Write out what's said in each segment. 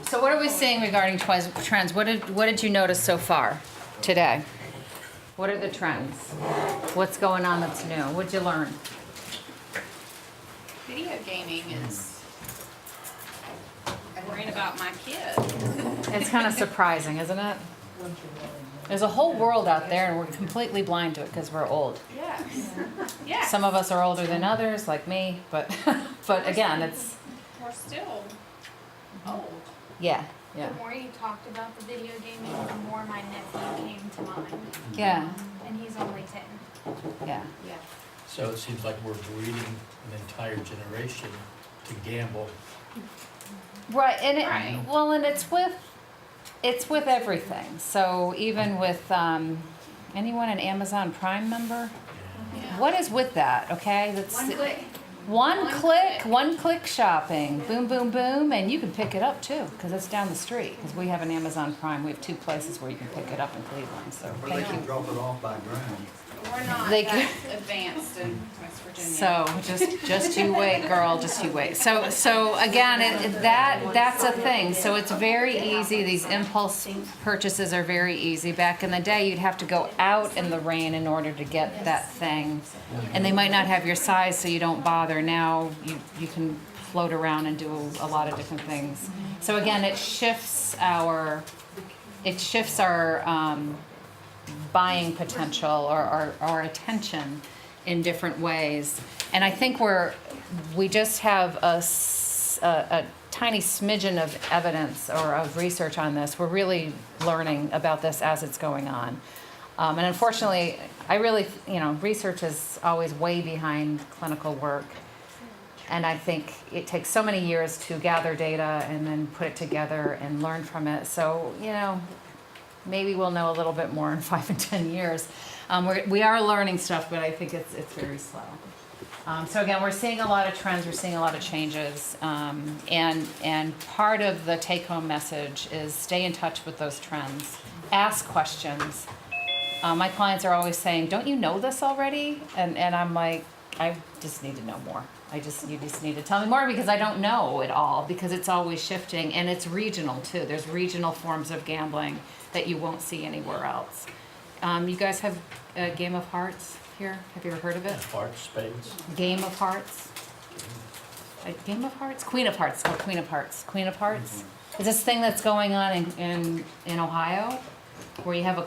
So what are we seeing regarding trends? What did you notice so far today? What are the trends? What's going on that's new? What'd you learn? Video gaming is. I'm worrying about my kid. It's kind of surprising, isn't it? There's a whole world out there, and we're completely blind to it because we're old. Yes. Yes. Some of us are older than others, like me, but but again, it's We're still old. yeah. The more you talked about the video gaming, the more my nephew came to mind. Yeah. And he's only 10. Yeah. Yeah. So it seems like we're breeding an entire generation to gamble. Right, and it, Right. well, and it's with everything. So even with anyone an Amazon Prime member, Yeah. what is with that? Okay, that's One click. one click shopping. Boom, boom, boom, and you can pick it up too because it's down the street. Because we have an Amazon Prime. We have 2 places where you can pick it up in Cleveland. So Or they thank can you. drop it off by ground. We're not They that advanced in West Virginia. So just you wait, girl. Just you wait. So again, that's a thing. So it's very easy. These impulse purchases are very easy. Back in the day, you'd have to go out in the rain in order to get that thing, and they might not have your size, so you don't bother. Now you can float around and do a lot of different things. So again, it shifts our buying potential or our attention in different ways. And I think we just have a tiny smidgen of evidence or of research on this. We're really learning about this as it's going on. And unfortunately, research is always way behind clinical work. And I think it takes so many years to gather data and then put it together and learn from it. So, maybe we'll know a little bit more in 5 and 10 years. We are learning stuff, but I think it's very slow. So again, we're seeing a lot of trends, we're seeing a lot of changes, and part of the take-home message is stay in touch with those trends, ask questions. My clients are always saying, "Don't you know this already?" And I'm like, I just need to know more. You just need to tell me more because I don't know it all because it's always shifting and it's regional too. There's regional forms of gambling that you won't see anywhere else. You guys have a Game of Hearts here? Have you ever heard of it? Hearts, spades. Game of Hearts? A Game of Hearts? Queen of Hearts. It's called Queen of Hearts. Queen of Hearts. It's this thing that's going on in Ohio where you have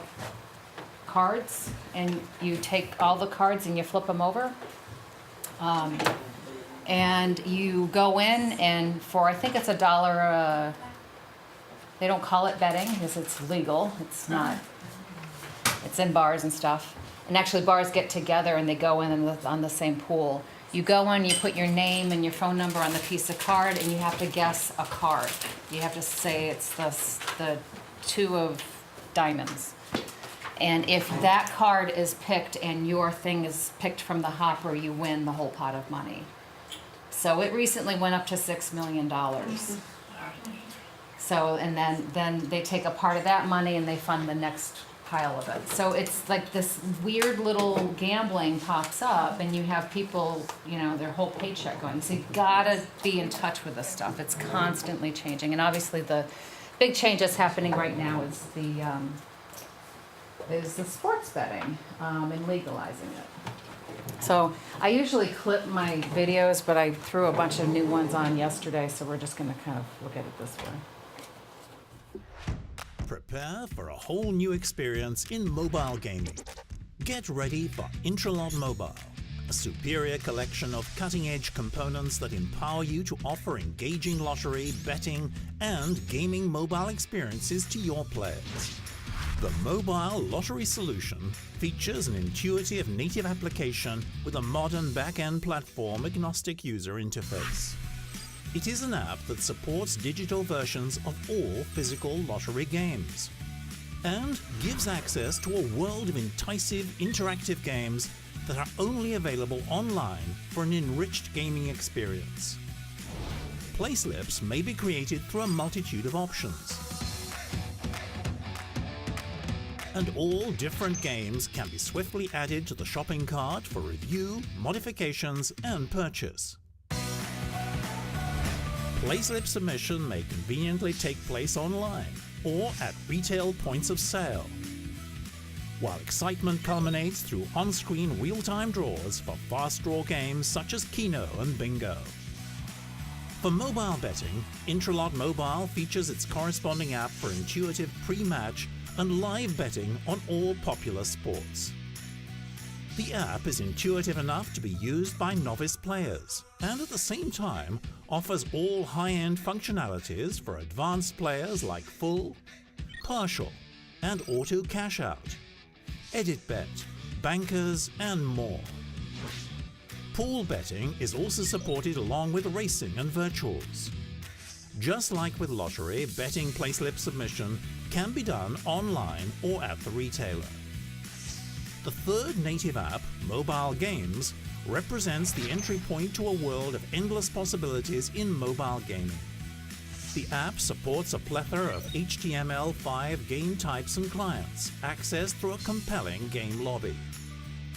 cards and you take all the cards and you flip them over. And you go in and for, I think it's $1, they don't call it betting because it's legal. It's not. It's in bars and stuff. And actually bars get together and they go in on the same pool. You go in, you put your name and your phone number on the piece of card and you have to guess a card. You have to say it's the 2 of diamonds. And if that card is picked and your thing is picked from the hopper, you win the whole pot of money. So it recently went up to $6 million. So, and then they take a part of that money and they fund the next pile of it. So it's like this weird little gambling pops up and you have people, their whole paycheck going. So you've gotta be in touch with this stuff. It's constantly changing. And obviously the big change that's happening right now is the sports betting and legalizing it. So I usually clip my videos, but I threw a bunch of new ones on yesterday, so we're just going to kind of look at it this way. Prepare for a whole new experience in mobile gaming. Get ready for Intralot Mobile, a superior collection of cutting-edge components that empower you to offer engaging lottery, betting, and gaming mobile experiences to your players. The mobile lottery solution features an intuitive native application with a modern back-end platform agnostic user interface. It is an app that supports digital versions of all physical lottery games and gives access to a world of enticing interactive games that are only available online for an enriched gaming experience. Playslips may be created through a multitude of options. And all different games can be swiftly added to the shopping cart for review, modifications, and purchase. Playslip submission may conveniently take place online or at retail points of sale, while excitement culminates through on-screen real-time draws for fast draw games such as Keno and Bingo. For mobile betting, Intralot Mobile features its corresponding app for intuitive pre-match and live betting on all popular sports. The app is intuitive enough to be used by novice players and at the same time offers all high-end functionalities for advanced players like full, partial, and auto cash out, edit bet, bankers, and more. Pool betting is also supported along with racing and virtuals. Just like with lottery, betting playslip submission can be done online or at the retailer. The third native app, Mobile Games, represents the entry point to a world of endless possibilities in mobile gaming. The app supports a plethora of HTML5 game types and clients, accessed through a compelling game lobby.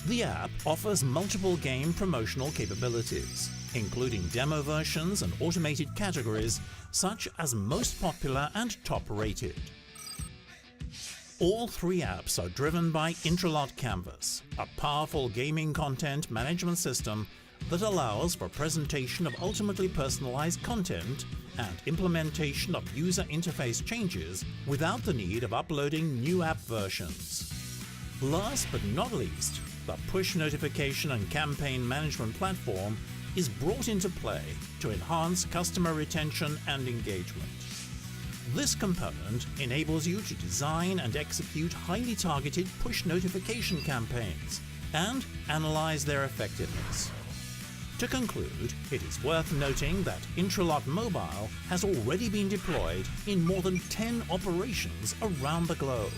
The app offers multiple game promotional capabilities, including demo versions and automated categories such as most popular and top rated. All three apps are driven by Intralot Canvas, a powerful gaming content management system that allows for presentation of ultimately personalized content and implementation of user interface changes without the need of uploading new app versions. Last but not least, the push notification and campaign management platform is brought into play to enhance customer retention and engagement. This component enables you to design and execute highly targeted push notification campaigns and analyze their effectiveness. To conclude, it is worth noting that Intralot Mobile has already been deployed in more than 10 operations around the globe,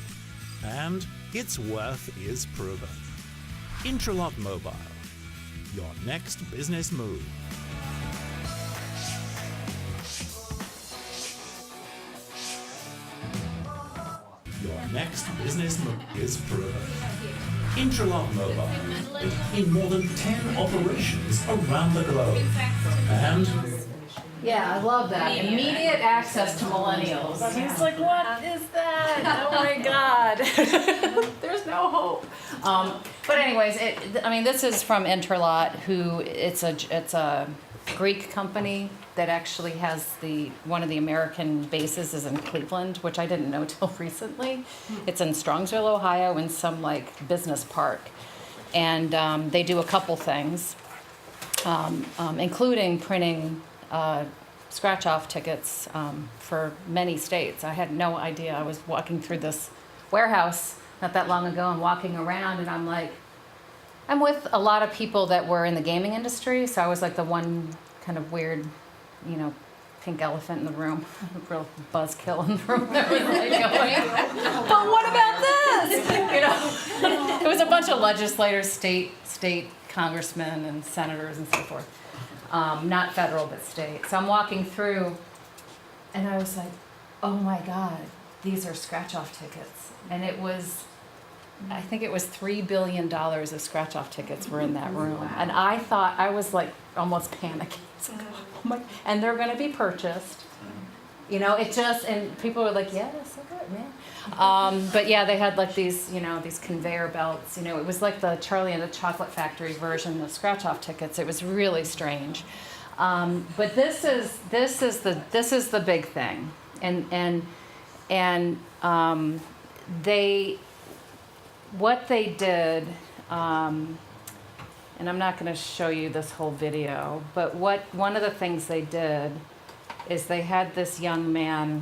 and its worth is proven. Intralot Mobile, your next business move. Your next business move is proven. Intralot Mobile, in more than 10 operations around the globe. And Yeah, I love that. Immediate access to millennials. He's like, what is that? Oh my God. There's no hope. But anyways, this is from Intralot, who it's a Greek company that actually has one of the American bases is in Cleveland, which I didn't know till recently. It's in Strongsville, Ohio, in some business park, and they do a couple things, including printing scratch-off tickets for many states. I had no idea. I was walking through this warehouse not that long ago and walking around, and I'm with a lot of people that were in the gaming industry, so I was like the one kind of weird, pink elephant in the room, real buzzkill in the room that was like going, but what about this? It was a bunch of legislators, state congressmen and senators and so forth. Not federal, but state. So I'm walking through, and I was like, oh my God, these are scratch-off tickets. And I think it was $3 billion of scratch-off tickets were in that room. And I thought, I was like almost panicking. And they're going to be purchased. And people were like, yeah, that's so good, man. But yeah, they had like these conveyor belts. It was like the Charlie and the Chocolate Factory version of scratch-off tickets. It was really strange. But this is the big thing. What they did, and I'm not going to show you this whole video, but one of the things they did is they had this young man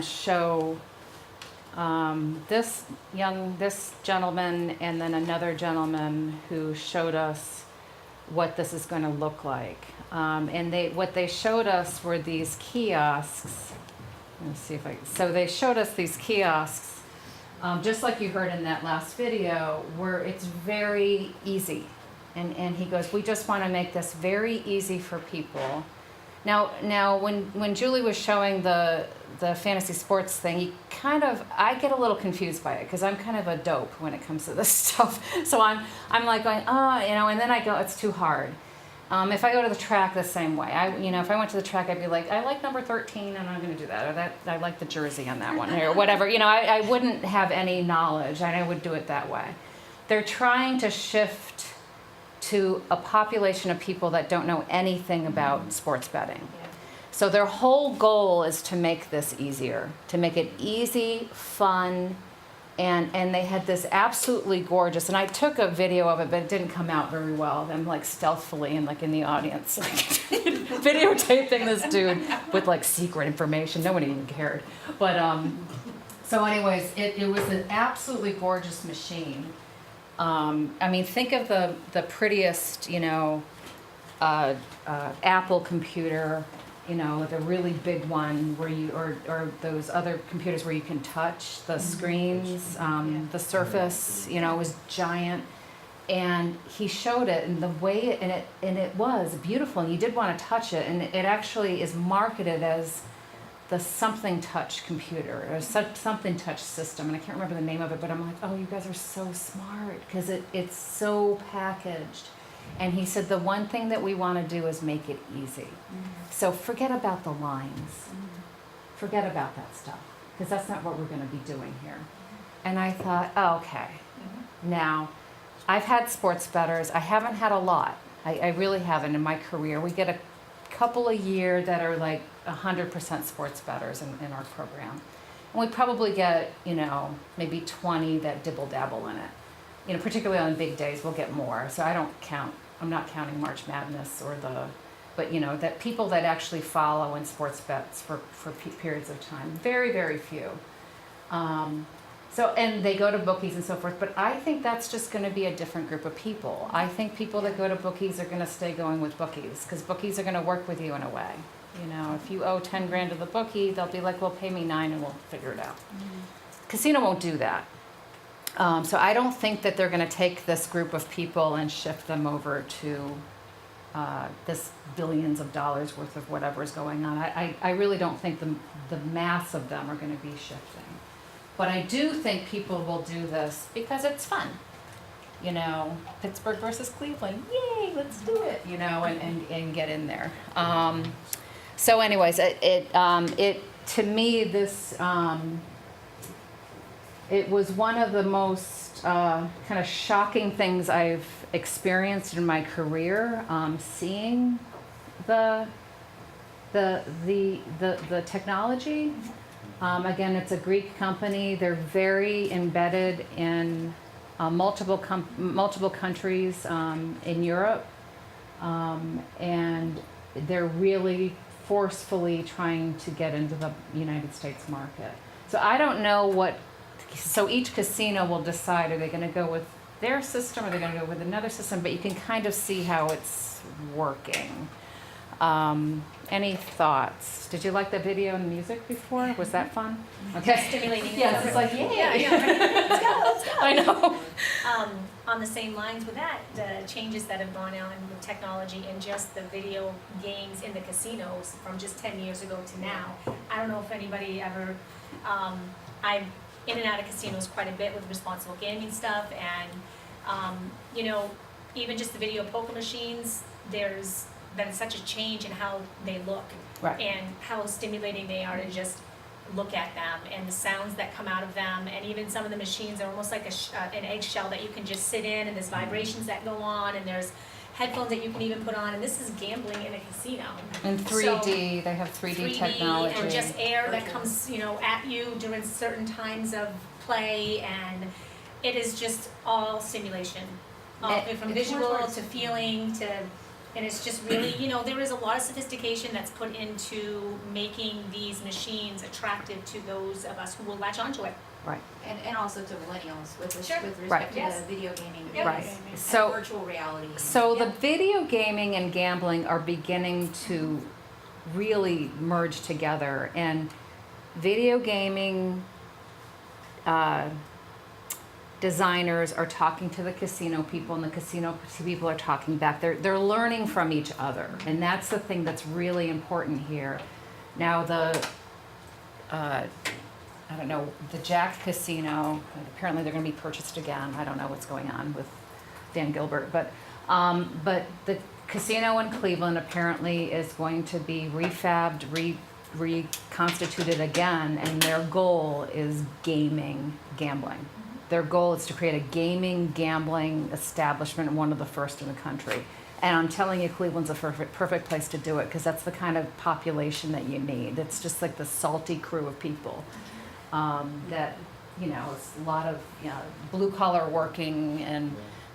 show this gentleman and then another gentleman who showed us what this is going to look like. What they showed us were these kiosks. Let me see so they showed us these kiosks. Just like you heard in that last video, where it's very easy. And he goes, we just want to make this very easy for people. Now, when Julie was showing the fantasy sports thing, I get a little confused by it because I'm kind of a dope when it comes to this stuff. So I'm like going, and then I go, it's too hard. If I go to the track the same way, if I went to the track, I'd be like, I like number 13, and I'm going to do that, or that I like the jersey on that one, or whatever. I wouldn't have any knowledge, and I would do it that way. They're trying to shift to a population of people that don't know anything about sports betting. So their whole goal is to make this easier, to make it easy, fun, and they had this absolutely gorgeous, and I took a video of it, but it didn't come out very well. Them like stealthily and like in the audience, like videotaping this dude with like secret information. No one even cared. But so anyways, it was an absolutely gorgeous machine. I mean, think of the prettiest, Apple computer, the really big one where you, or those other computers where you can touch the screens, the Surface, was giant. And he showed it, and the way it was beautiful, and you did want to touch it, and it actually is marketed as the something touch computer, or something touch system, and I can't remember the name of it, but I'm like, oh, you guys are so smart, because it's so packaged. And he said, the one thing that we want to do is make it easy. So forget about the lines. Forget about that stuff, because that's not what we're going to be doing here. And I thought, oh, okay. Now, I've had sports bettors. I haven't had a lot. I really haven't in my career. We get a couple a year that are like 100% sports bettors in our program. And we probably get, maybe 20 that dibble-dabble in it. Particularly on big days, we'll get more. So I'm not counting March Madness but that people that actually follow in sports bets for periods of time. Very, very few. And they go to bookies and so forth, but I think that's just going to be a different group of people. I think people that go to bookies are going to stay going with bookies, because bookies are going to work with you in a way. If you owe 10 grand to the bookie, they'll be like, well, pay me 9 and we'll figure it out. Casino won't do that. So I don't think that they're going to take this group of people and shift them over to this billions of dollars worth of whatever is going on. I really don't think the mass of them are going to be shifting. But I do think people will do this because it's fun. Pittsburgh versus Cleveland, yay, let's do it, and get in there. So anyways, it to me, this, it was one of the most kind of shocking things I've experienced in my career, seeing the technology. Again, it's a Greek company. They're very embedded in multiple countries in Europe, and they're really forcefully trying to get into the United States market. So I don't know so each casino will decide, are they going to go with their system, or are they going to go with another system, but you can kind of see how it's working. Any thoughts? Did you like the video and music before? Was that fun? Okay. Stimulating. Yes, it's like, yay. Yeah. Let's go. I know. On the same lines with that, the changes that have gone on with technology and just the video games in the casinos from just 10 years ago to now. I don't know if anybody ever, I'm in and out of casinos quite a bit with responsible gaming stuff, and even just the video poker machines, there's been such a change in how they look, Right. and how stimulating they are to just look at them, and the sounds that come out of them, and even some of the machines are almost like an eggshell that you can just sit in, and there's vibrations that go on, and there's headphones that you can even put on, and this is gambling in a casino. In 3D, they have 3D technology. And just air that comes, at you during certain times of play, and it is just all simulation. From visual to feeling to, and it's just really, there is a lot of sophistication that's put into making these machines attractive to those of us who will latch onto it. Right. And also to millennials with Sure. respect Right. to Yes. the video gaming, Yep. Right. and So- virtual reality. So the Yeah. video gaming and gambling are beginning to really merge together, and video gaming designers are talking to the casino people, and the casino people are talking back. They're learning from each other, and that's the thing that's really important here. Now I don't know, the Jack Casino, apparently they're going to be purchased again. I don't know what's going on with Dan Gilbert, but casino in Cleveland apparently is going to be refabbed, reconstituted again, and their goal is gambling. Their goal is to create a gambling establishment, one of the first in the country. And I'm telling you, Cleveland's a perfect place to do it because that's the kind of population that you need. It's just like the salty crew of people that, it's a lot of blue collar working and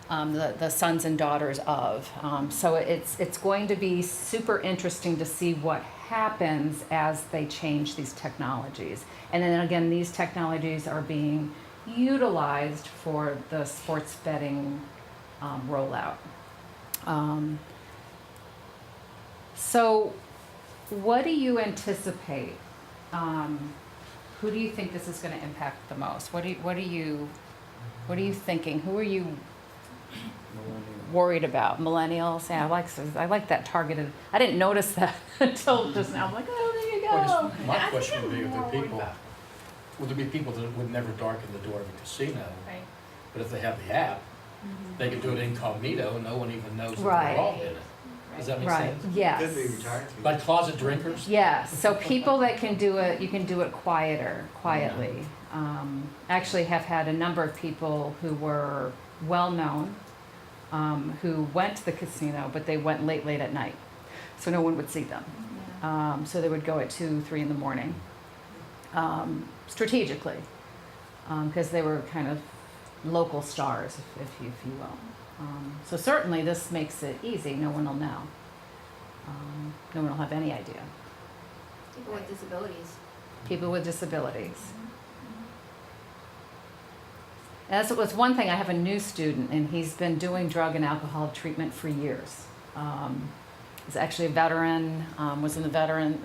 the sons and daughters of. So it's going to be super interesting to see what happens as they change these technologies. And then again, these technologies are being utilized for the sports betting rollout. So what do you anticipate? Who do you think this is going to impact the most? What are you thinking? Who are you worried about? Millennials? Yeah, I like that targeted. I didn't notice that until just now. I'm like, oh, there you Well, go. my question would be, would there be people that would never darken the door of a casino? Right. But if they have the app, they can do it incognito and no one even knows that Right. they're involved in it. Does that make Right. sense? Yes. Could be retired. Like closet drinkers? Yeah, so people that can do it, you can do it quietly. Actually have had a number of people who were well-known, who went to the casino, but they went late at night. So no one would see them. So they would go at 2, 3 in the morning, strategically, because they were kind of local stars, if you will. So certainly this makes it easy. No one will know. No one will have any idea. People with disabilities. People with disabilities. And that's one thing. I have a new student, and he's been doing drug and alcohol treatment for years. He's actually a veteran. Was a veteran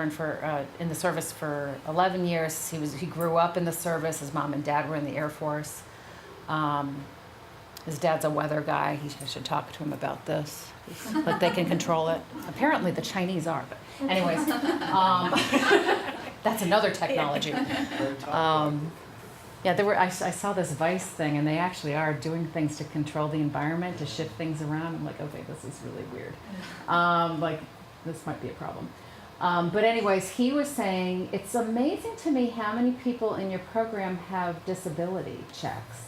for in the service for 11 years. He grew up in the service. His mom and dad were in the Air Force. His dad's a weather guy. I should talk to him about this, but they can control it. Apparently, the Chinese are. But anyways, that's another technology. I saw this Vice thing, and they actually are doing things to control the environment, to shift things around. I'm like, okay, this is really weird. This might be a problem. But anyways, he was saying, it's amazing to me how many people in your program have disability checks.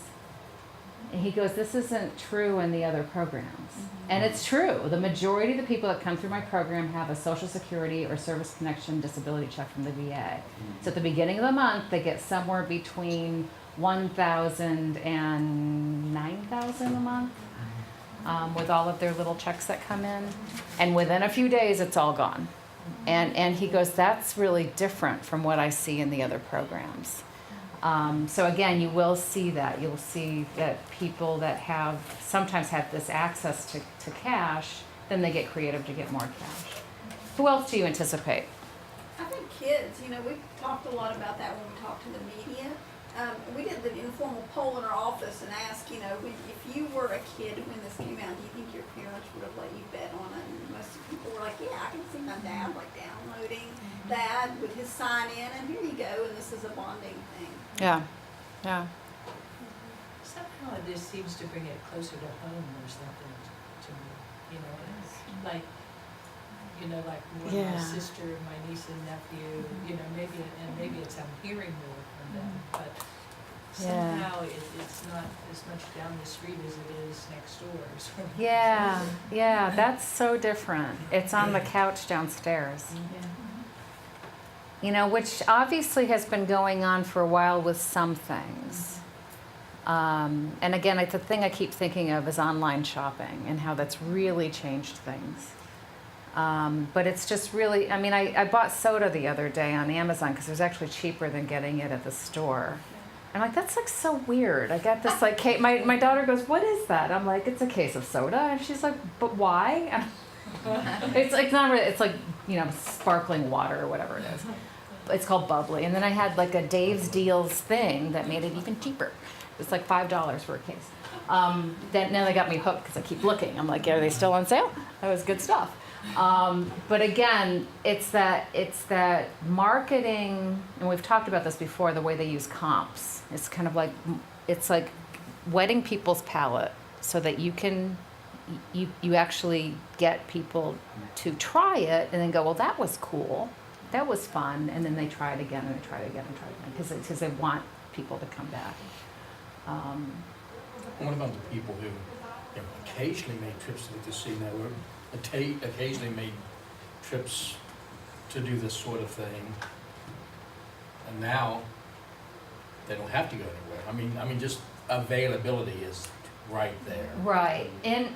And he goes, this isn't true in the other programs. And it's true. The majority of the people that come through my program have a Social Security or Service Connection disability check from the VA. So at the beginning of the month, they get somewhere between $1,000 and $9,000 a month with all of their little checks that come in. And within a few days, it's all gone. And he goes, that's really different from what I see in the other programs. So again, you will see that. You'll see that people that sometimes have this access to cash, then they get creative to get more cash. Who else do you anticipate? I think kids, we talked a lot about that when we talked to the media. We did the informal poll in our office and asked, if you were a kid when this came out, do you think your parents would have let you bet on it? And most people were like, yeah, I can see my dad downloading that with his sign in, and here you go, and this is a bonding thing. Yeah. Somehow this seems to bring it closer to home or something to me, it's like when my sister, my niece and nephew, maybe it's I'm hearing more from them, but somehow it's not as much down the street as it is next door or something. Yeah, that's so different. It's on the couch downstairs. Which obviously has been going on for a while with some things. And again, the thing I keep thinking of is online shopping and how that's really changed things. But it's just really, I bought soda the other day on Amazon because it was actually cheaper than getting it at the store. I'm like, that's so weird. I got this case. My daughter goes, what is that? I'm like, it's a case of soda. And she's like, but why? It's not really, it's sparkling water or whatever it is. It's called bubbly. And then I had a Dave's Deals thing that made it even cheaper. It's $5 for a case. Now they got me hooked because I keep looking. I'm like, are they still on sale? That was good stuff. But again, it's that marketing, and we've talked about this before, the way they use comps. It's kind of it's like wetting people's palate so that you can you actually get people to try it and then go, well, that was cool, that was fun, and then they try it again and they try it again and try it again because they want people to come back. What about the people who, occasionally make trips to the casino or occasionally made trips to do this sort of thing, and now they don't have to go anywhere? I mean, just availability is right there. Right. In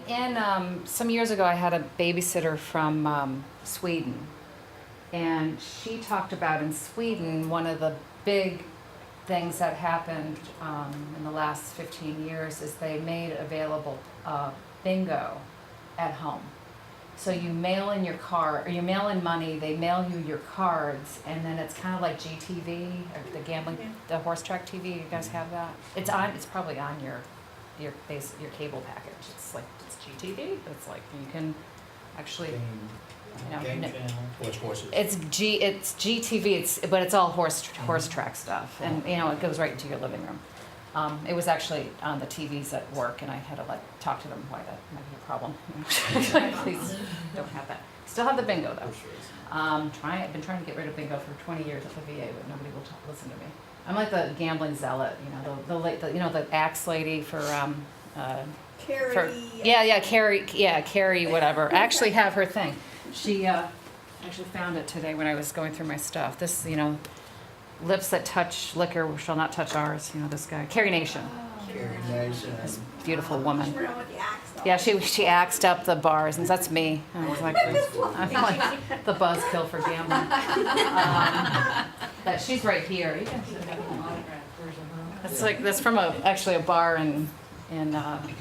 some years ago, I had a babysitter from Sweden, and she talked about in Sweden one of the big things that happened in the last 15 years is they made available bingo at home. So you mail in your card, or you mail in money, they mail you your cards, and then it's kind of like GTV, or the gambling, the horse track TV. You guys have that? It's probably on your cable package. It's GTV, but it's like you can actually, Game channel. Watch horses. it's GTV. But it's all horse track stuff, and it goes right into your living room. It was actually on the TVs at work, and I had to talk to them why that might be a problem. Please don't have that. Still have the bingo though. I've been trying to get rid of bingo for 20 years at the VA, but nobody will listen to me. I'm like the gambling zealot, the axe lady for Carrie. Carrie, whatever. I actually have her thing. She actually found it today when I was going through my stuff. This, lips that touch liquor shall not touch ours. This guy, Carrie Nation, this beautiful woman. Remember with the axe though. Yeah, she axed up the bars, and that's me. I was like, I'm like the buzzkill for gambling. But she's right here. You can see that's from actually a bar in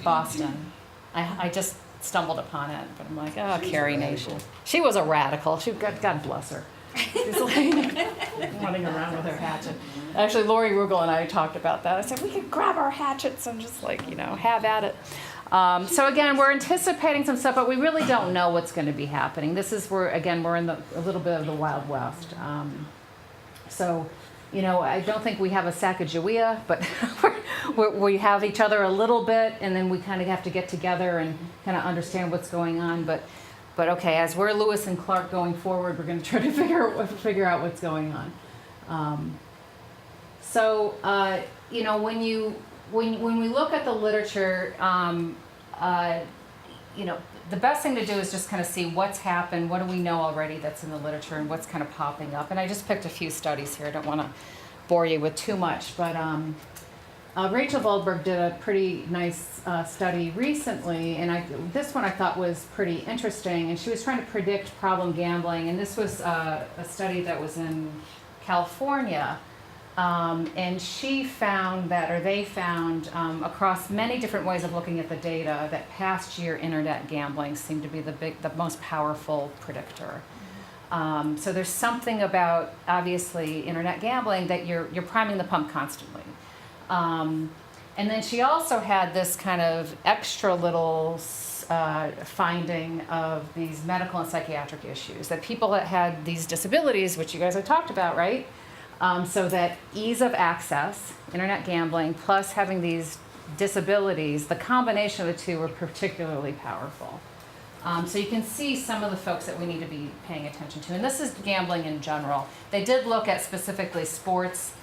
Boston. I just stumbled upon it, but I'm like, oh, Carrie Nation. She was a radical. God bless her. She's running around with her hatchet. Actually, Lori Rugel and I talked about that. I said, we could grab our hatchets and just have at it. So again, we're anticipating some stuff, but we really don't know what's going to be happening. We're in a little bit of the Wild West. I don't think we have a Sacagawea, but we have each other a little bit, and then we kind of have to get together and kind of understand what's going on. But okay, as we're Lewis and Clark going forward, we're going to try to figure out what's going on. When we look at the literature, the best thing to do is just kind of see what's happened, what do we know already that's in the literature, and what's kind of popping up. And I just picked a few studies here. I don't want to bore you with too much, but Rachel Voldberg did a pretty nice study recently, and this one I thought was pretty interesting. And she was trying to predict problem gambling, and this was a study that was in California. And they found across many different ways of looking at the data that past year internet gambling seemed to be the most powerful predictor. So there's something about, obviously, internet gambling that you're priming the pump constantly. And then she also had this kind of extra little finding of these medical and psychiatric issues, that people that had these disabilities, which you guys have talked about, right? So that ease of access, internet gambling, plus having these disabilities, the combination of the two were particularly powerful. So you can see some of the folks that we need to be paying attention to. And this is gambling in general. They did look at specifically sports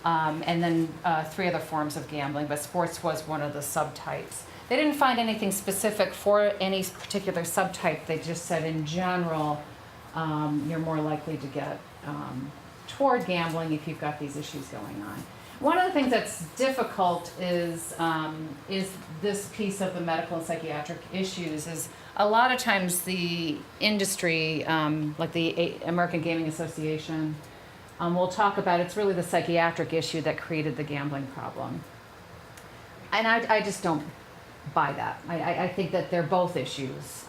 and then 3 other forms of gambling, but sports was one of the subtypes. They didn't find anything specific for any particular subtype. They just said in general, you're more likely to get toward gambling if you've got these issues going on. One of the things that's difficult is this piece of the medical and psychiatric issues is a lot of times the industry, like the American Gaming Association, will talk about it's really the psychiatric issue that created the gambling problem. And I just don't buy that. I think that they're both issues.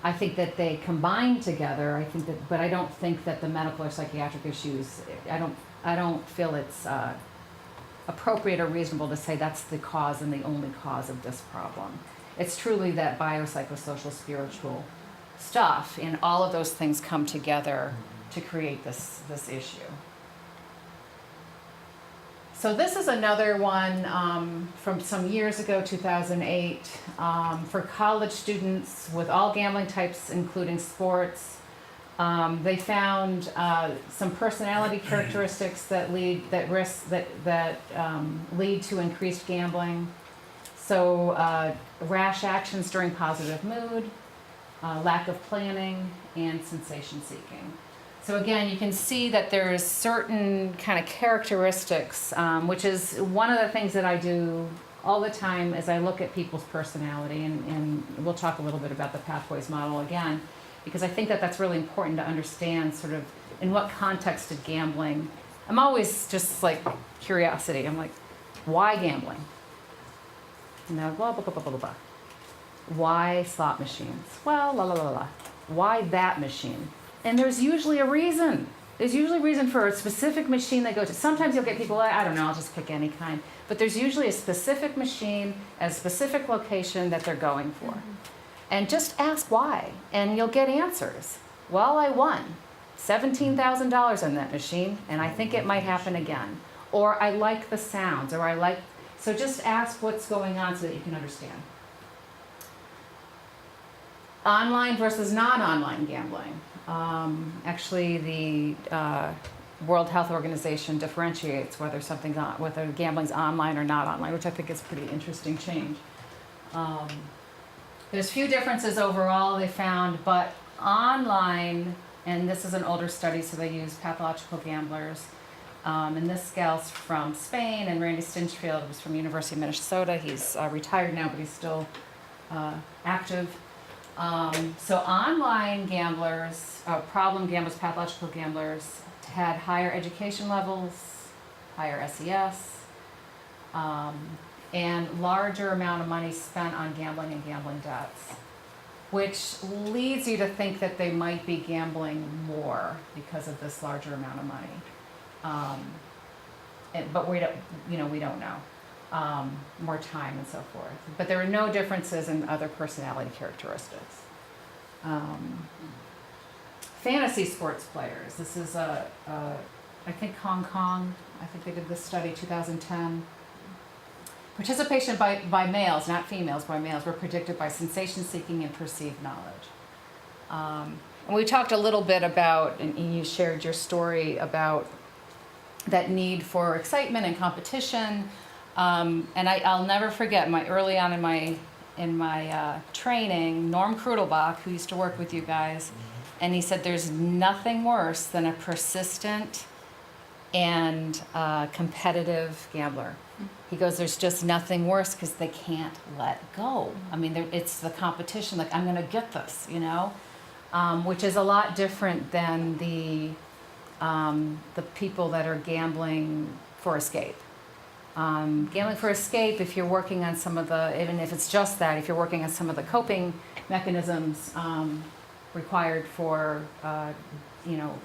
I think that they combine together. But I don't think that the medical or psychiatric issues. I don't feel it's appropriate or reasonable to say that's the cause and the only cause of this problem. It's truly that biopsychosocial, spiritual stuff, and all of those things come together to create this issue. So this is another one from some years ago, 2008, for college students with all gambling types, including sports. They found some personality characteristics that lead to increased gambling. So rash actions during positive mood, lack of planning, and sensation seeking. So again, you can see that there's certain kind of characteristics, which is one of the things that I do all the time as I look at people's personality, and we'll talk a little bit about the pathways model again, because I think that that's really important to understand sort of in what context did gambling. I'm always just like curiosity. I'm like, why gambling? You know, blah, blah, blah, blah, blah, blah. Why slot machines? Well, la, la, la, la. Why that machine? And there's usually a reason. There's usually a reason for a specific machine they go to. Sometimes you'll get people, I don't know, I'll just pick any kind. But there's usually a specific machine at a specific location that they're going for. Mm-hmm. And just ask why, and you'll get answers. Well, I won $17,000 on that machine, and I think it might happen again. Or I like the sounds, so just ask what's going on so that you can understand. Online versus non-online gambling. Actually, the World Health Organization differentiates whether whether gambling's online or not online, which I think is a pretty interesting change. There's few differences overall they found, but online, and this is an older study, so they use pathological gamblers. And this gal's from Spain, and Randy Stinchfield was from University of Minnesota. He's retired now, but he's still active. So online gamblers, problem gamblers, pathological gamblers, had higher education levels, higher SES, and larger amount of money spent on gambling and gambling debts, which leads you to think that they might be gambling more because of this larger amount of money. But we don't know. More time and so forth. But there are no differences in other personality characteristics. Fantasy sports players. This is I think Hong Kong. I think they did this study 2010. Participation by males, not females, by males, were predicted by sensation seeking and perceived knowledge. And we talked a little bit about, and you shared your story about that need for excitement and competition. And I'll never forget early on in my training, Norm Krudelbach, who used to work with you guys, and he said there's nothing worse than a persistent and competitive gambler. He goes, there's just nothing worse because they can't let go. I mean, it's the competition, like, I'm going to get this, which is a lot different than the people that are gambling for escape. Gambling for escape, if you're working on some of even if it's just that, if you're working on some of the coping mechanisms required for,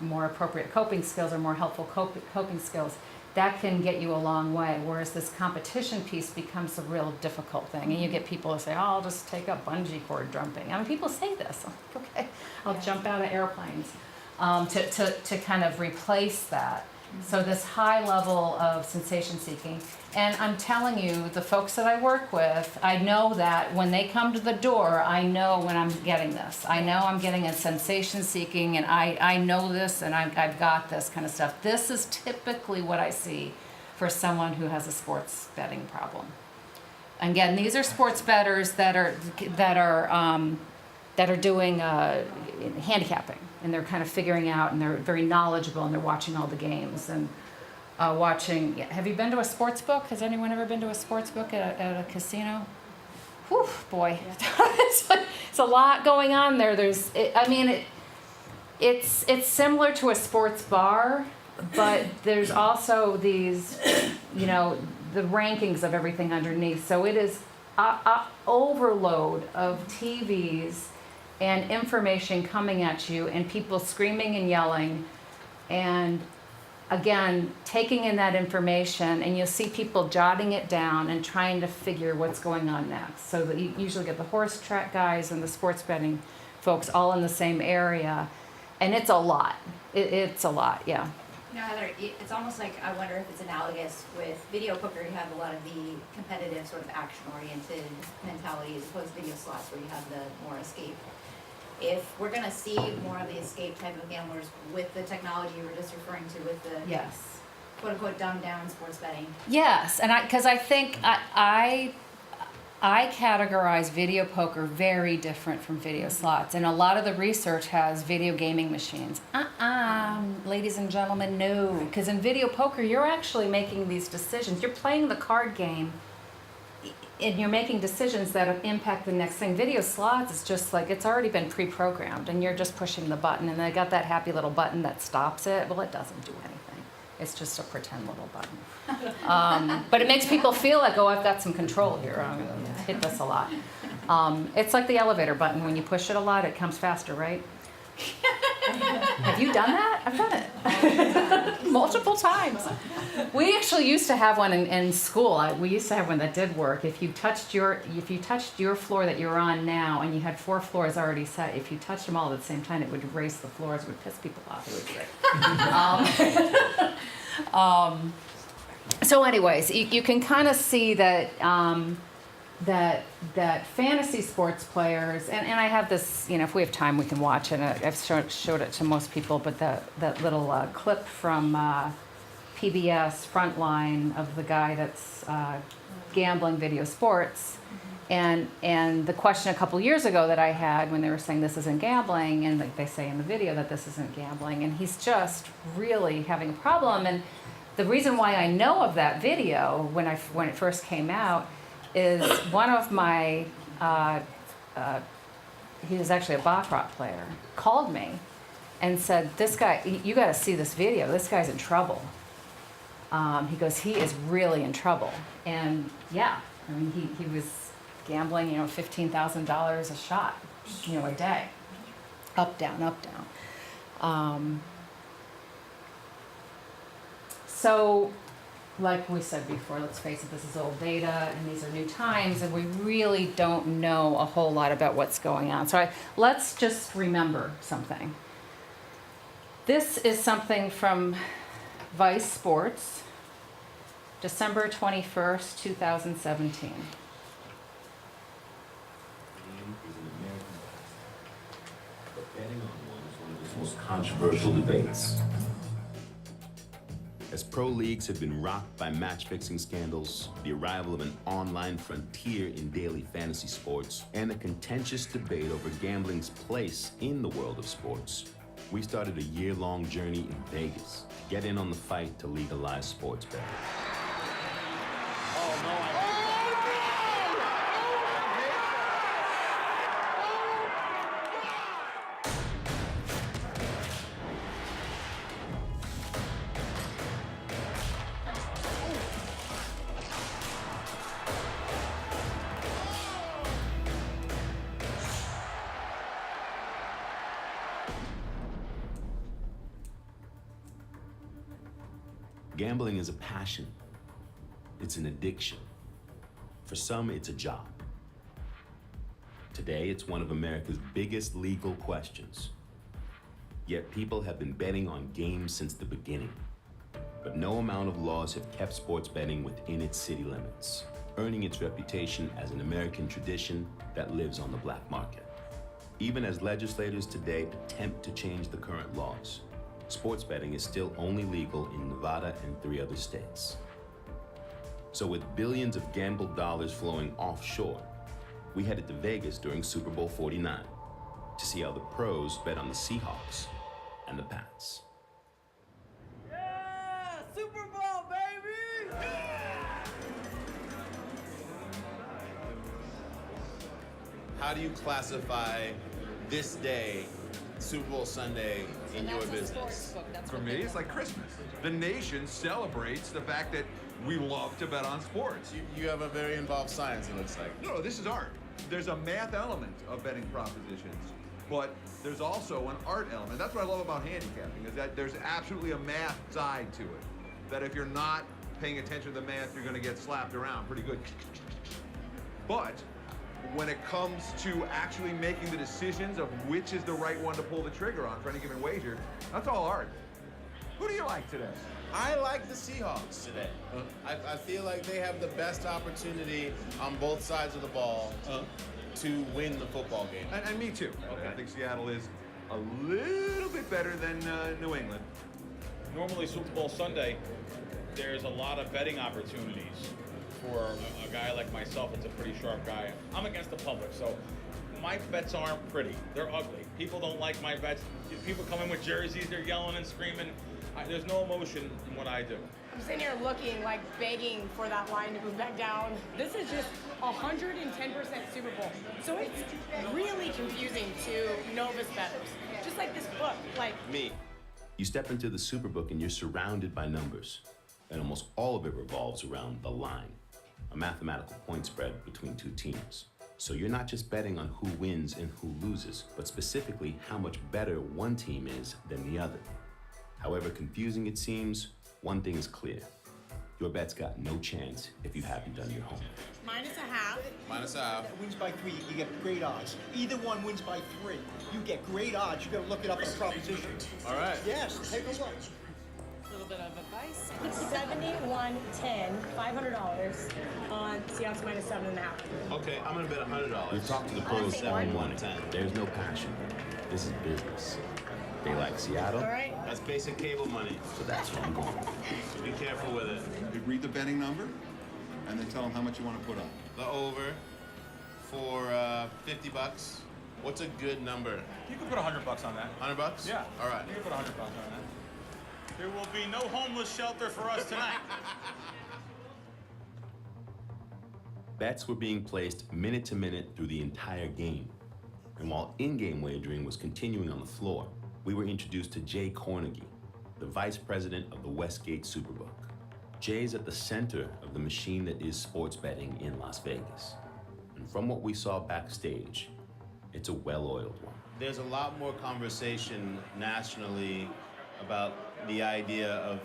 more appropriate coping skills or more helpful coping skills, that can get you a long way. Whereas this competition piece becomes a real difficult thing. And you get people who say, oh, I'll just take up bungee cord jumping. I mean, people say this. I'm like, okay, I'll jump out of airplanes to kind of replace that. So this high level of sensation seeking. And I'm telling you, the folks that I work with, I know that when they come to the door, I know when I'm getting this. I know I'm getting a sensation seeking, and I know this, and I've got this kind of stuff. This is typically what I see for someone who has a sports betting problem. Again, these are sports bettors that are doing handicapping. And they're kind of figuring out, and they're very knowledgeable, and they're watching all the games and watching. Have you been to a sports book? Has anyone ever been to a sports book at a casino? Whew, boy, it's a lot going on there. It's similar to a sports bar, but there's also these, the rankings of everything underneath. So it is a overload of TVs and information coming at you, and people screaming and yelling, and again, taking in that information, and you'll see people jotting it down and trying to figure what's going on next. So that you usually get the horse track guys and the sports betting folks all in the same area, and it's a lot. It's a lot, yeah. You know, Heather, it's almost like, I wonder if it's analogous with video poker. You have a lot of the competitive sort of action-oriented mentality as opposed to video slots where you have the more escape. If we're gonna see more of the escape type of gamblers with the technology you were just referring to, with the Yes. quote-unquote dumbed-down sports betting, Yes, and because I think I categorize video poker very different from video slots, and a lot of the research has video gaming machines. Ladies and gentlemen, no, because in video poker you're actually making these decisions. You're playing the card game, and you're making decisions that impact the next thing. Video slots is just like it's already been pre-programmed, and you're just pushing the button, and they got that happy little button that stops it. Well, it doesn't do anything. It's just a pretend little button. But it makes people feel like, oh, I've got some control here. I'm going to hit this a lot. It's like the elevator button. When you push it a lot, it comes faster, right? Have you done that? I've done it multiple times. We actually used to have one in school. We used to have one that did work. If you touched your floor that you're on now, and you had 4 floors already set, if you touched them all at the same time, it would erase the floors. It would piss people off. It was great. So, anyways, you can kind of see that. That fantasy sports players, and I have this, if we have time we can watch it. I've showed it to most people, but that little clip from PBS Frontline of the guy that's gambling video sports, and the question a couple years ago that I had when they were saying this isn't gambling, and they say in the video that this isn't gambling, and he's just really having a problem. And the reason why I know of that video when it first came out is one of my, he was actually a baccarat player, called me and said, this guy, you got to see this video. This guy's in trouble. He goes, he is really in trouble. And yeah, I mean, he was gambling, $15,000 a shot, a day. Up, down, up, down. So, like we said before, let's face it, this is old data, and these are new times, and we really don't know a whole lot about what's going on. So let's just remember something. This is something from Vice Sports, December 21st, 2017. But betting on one is one of its most controversial debates. As pro leagues have been rocked by match-fixing scandals, the arrival of an online frontier in daily fantasy sports, and a contentious debate over gambling's place in the world of sports, we started a year-long journey in Vegas to get in on the fight to legalize sports betting. Gambling is a passion. It's an addiction. For some, it's a job. Today, it's one of America's biggest legal questions. Yet people have been betting on games since the beginning. But no amount of laws have kept sports betting within its city limits, earning its reputation as an American tradition that lives on the black market. Even as legislators today attempt to change the current laws, sports betting is still only legal in Nevada and 3 other states. So with billions of gambled dollars flowing offshore, we headed to Vegas during Super Bowl 49 to see how the pros bet on the Seahawks and the Pats. Yeah! Super Bowl, baby! How do you classify this day, Super Bowl Sunday, in your business? For me, it's like Christmas. The nation celebrates the fact that we love to bet on sports. You have a very involved science, it looks like. No, this is art. There's a math element of betting propositions, but there's also an art element. That's what I love about handicapping, is that there's absolutely a math side to it. That if you're not paying attention to the math, you're gonna get slapped around pretty good. But when it comes to actually making the decisions of which is the right one to pull the trigger on for any given wager, that's all art. Who do you like? like today? I like the Seahawks today. I feel like they have the best opportunity on both sides of the ball to win the football game. And me too. Okay. I think Seattle is a little bit better than New England. Normally Super Bowl Sunday, there's a lot of betting opportunities for a guy like myself. It's a pretty sharp guy. I'm against the public, so my bets aren't pretty. They're ugly. People don't like my bets. People come in with jerseys, they're yelling and screaming. There's no emotion in what I do. I'm sitting here looking, like begging for that line to move back down. This is just 110% Super Bowl. So it's really confusing to novice bettors. Just like this book, like me. You step into the Superbook and you're surrounded by numbers. And almost all of it revolves around the line, a mathematical point spread between two teams. So you're not just betting on who wins and who loses, but specifically how much better one team is than the other. However confusing it seems, one thing is clear. Your bet's got no chance if you haven't done your homework. minus a half. Minus a half. That wins by 3, you get great odds. Either one wins by 3, you get great odds. You gotta look it up in a proposition. All right. Yes, take a look. A little bit of advice. 71-10, $500 on Seahawks minus 7.5. Okay, I'm gonna bet $100. We've talked to the pros 7-1-10. There's no passion. This is business. They like Seattle. All right. That's basic cable money. So that's where I'm going. Be careful with it. You read the betting number, and then tell them how much you want to put on. The over for $50. What's a good number? You can put $100 on that. $100? Yeah. All right. You can put $100 on that. There will be no homeless shelter for us tonight. Bets were being placed minute to minute through the entire game. And while in-game wagering was continuing on the floor, we were introduced to Jay Cornegie, the vice president of the Westgate Superbook. Jay's at the center of the machine that is sports betting in Las Vegas. And from what we saw backstage, it's a well-oiled one. There's a lot more conversation nationally about the idea of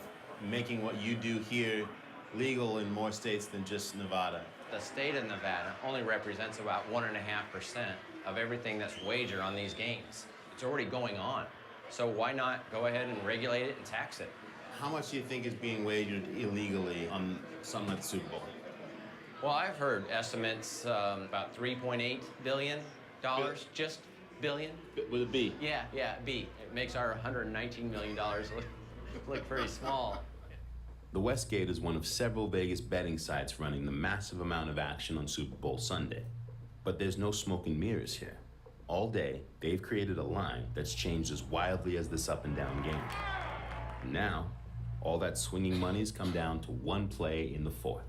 making what you do here legal in more states than just Nevada. The state of Nevada only represents about 1.5% of everything that's wagered on these games. It's already going on. So why not go ahead and regulate it and tax it? How much do you think is being wagered illegally on something like the Super Bowl? Well, I've heard estimates about $3.8 billion, just billion. With a B? Yeah, B. It makes our $119 million look pretty small. The Westgate is one of several Vegas betting sites running the massive amount of action on Super Bowl Sunday. But there's no smoke and mirrors here. All day, they've created a line that's changed as wildly as this up and down game. And now, all that swinging money's come down to one play in the fourth.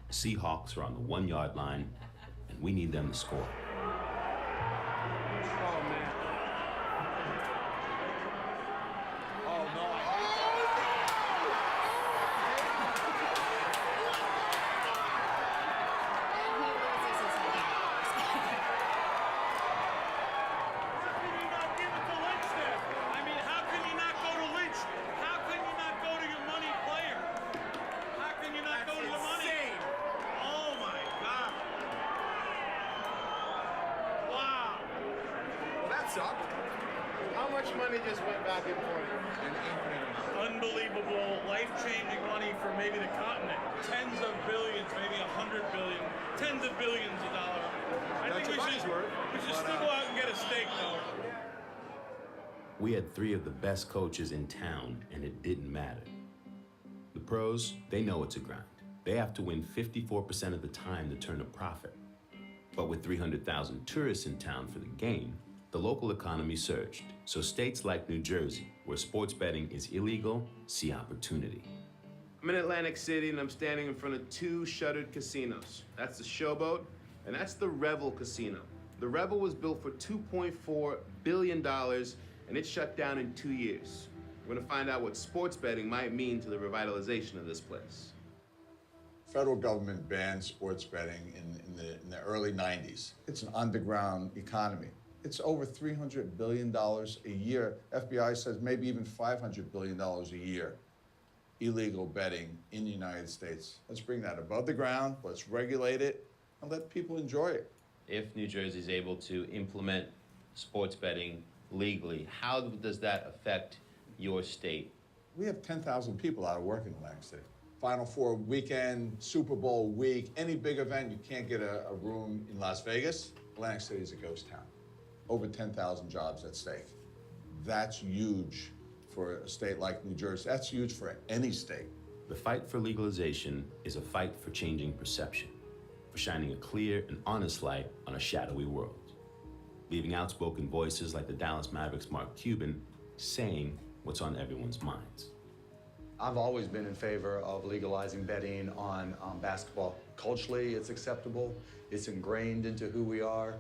The Seahawks are on the 1-yard line, and we need them to score. Oh, man. Oh, no. Just went back and forth. Unbelievable, life-changing money for maybe the continent. Tens of billions, maybe 100 billion, tens of billions of dollars. I think we should still go out and get a steak, though. We had 3 of the best coaches in town, and it didn't matter. The pros, they know it's a grind. They have to win 54% of the time to turn a profit. But with 300,000 tourists in town for the game, the local economy surged, so states like New Jersey, where sports betting is illegal, see opportunity. I'm in Atlantic City and I'm standing in front of 2 shuttered casinos. That's the Showboat and that's the Revel Casino. The Revel was built for $2.4 billion and it shut down in 2 years. We're gonna find out what sports betting might mean to the revitalization of this place. Federal government banned sports betting in the early 90s. It's an underground economy. It's over $300 billion a year. FBI says maybe even $500 billion a year. Illegal betting in the United States. Let's bring that above the ground, let's regulate it, and let people enjoy it. If New Jersey is able to implement sports betting legally, how does that affect your state We have 10,000 people out of work in Atlantic City. Final Four weekend, Super Bowl week, any big event, you can't get a room in Las Vegas. Atlantic City is a ghost town. Over 10,000 jobs at stake. That's huge for a state like New Jersey. That's huge for any state. The fight for legalization is a fight for changing perception, for shining a clear and honest light on a shadowy world, leaving outspoken voices like the Dallas Mavericks' Mark Cuban saying what's on everyone's minds. I've always been in favor of legalizing betting on basketball. Culturally, it's acceptable. It's ingrained into who we are.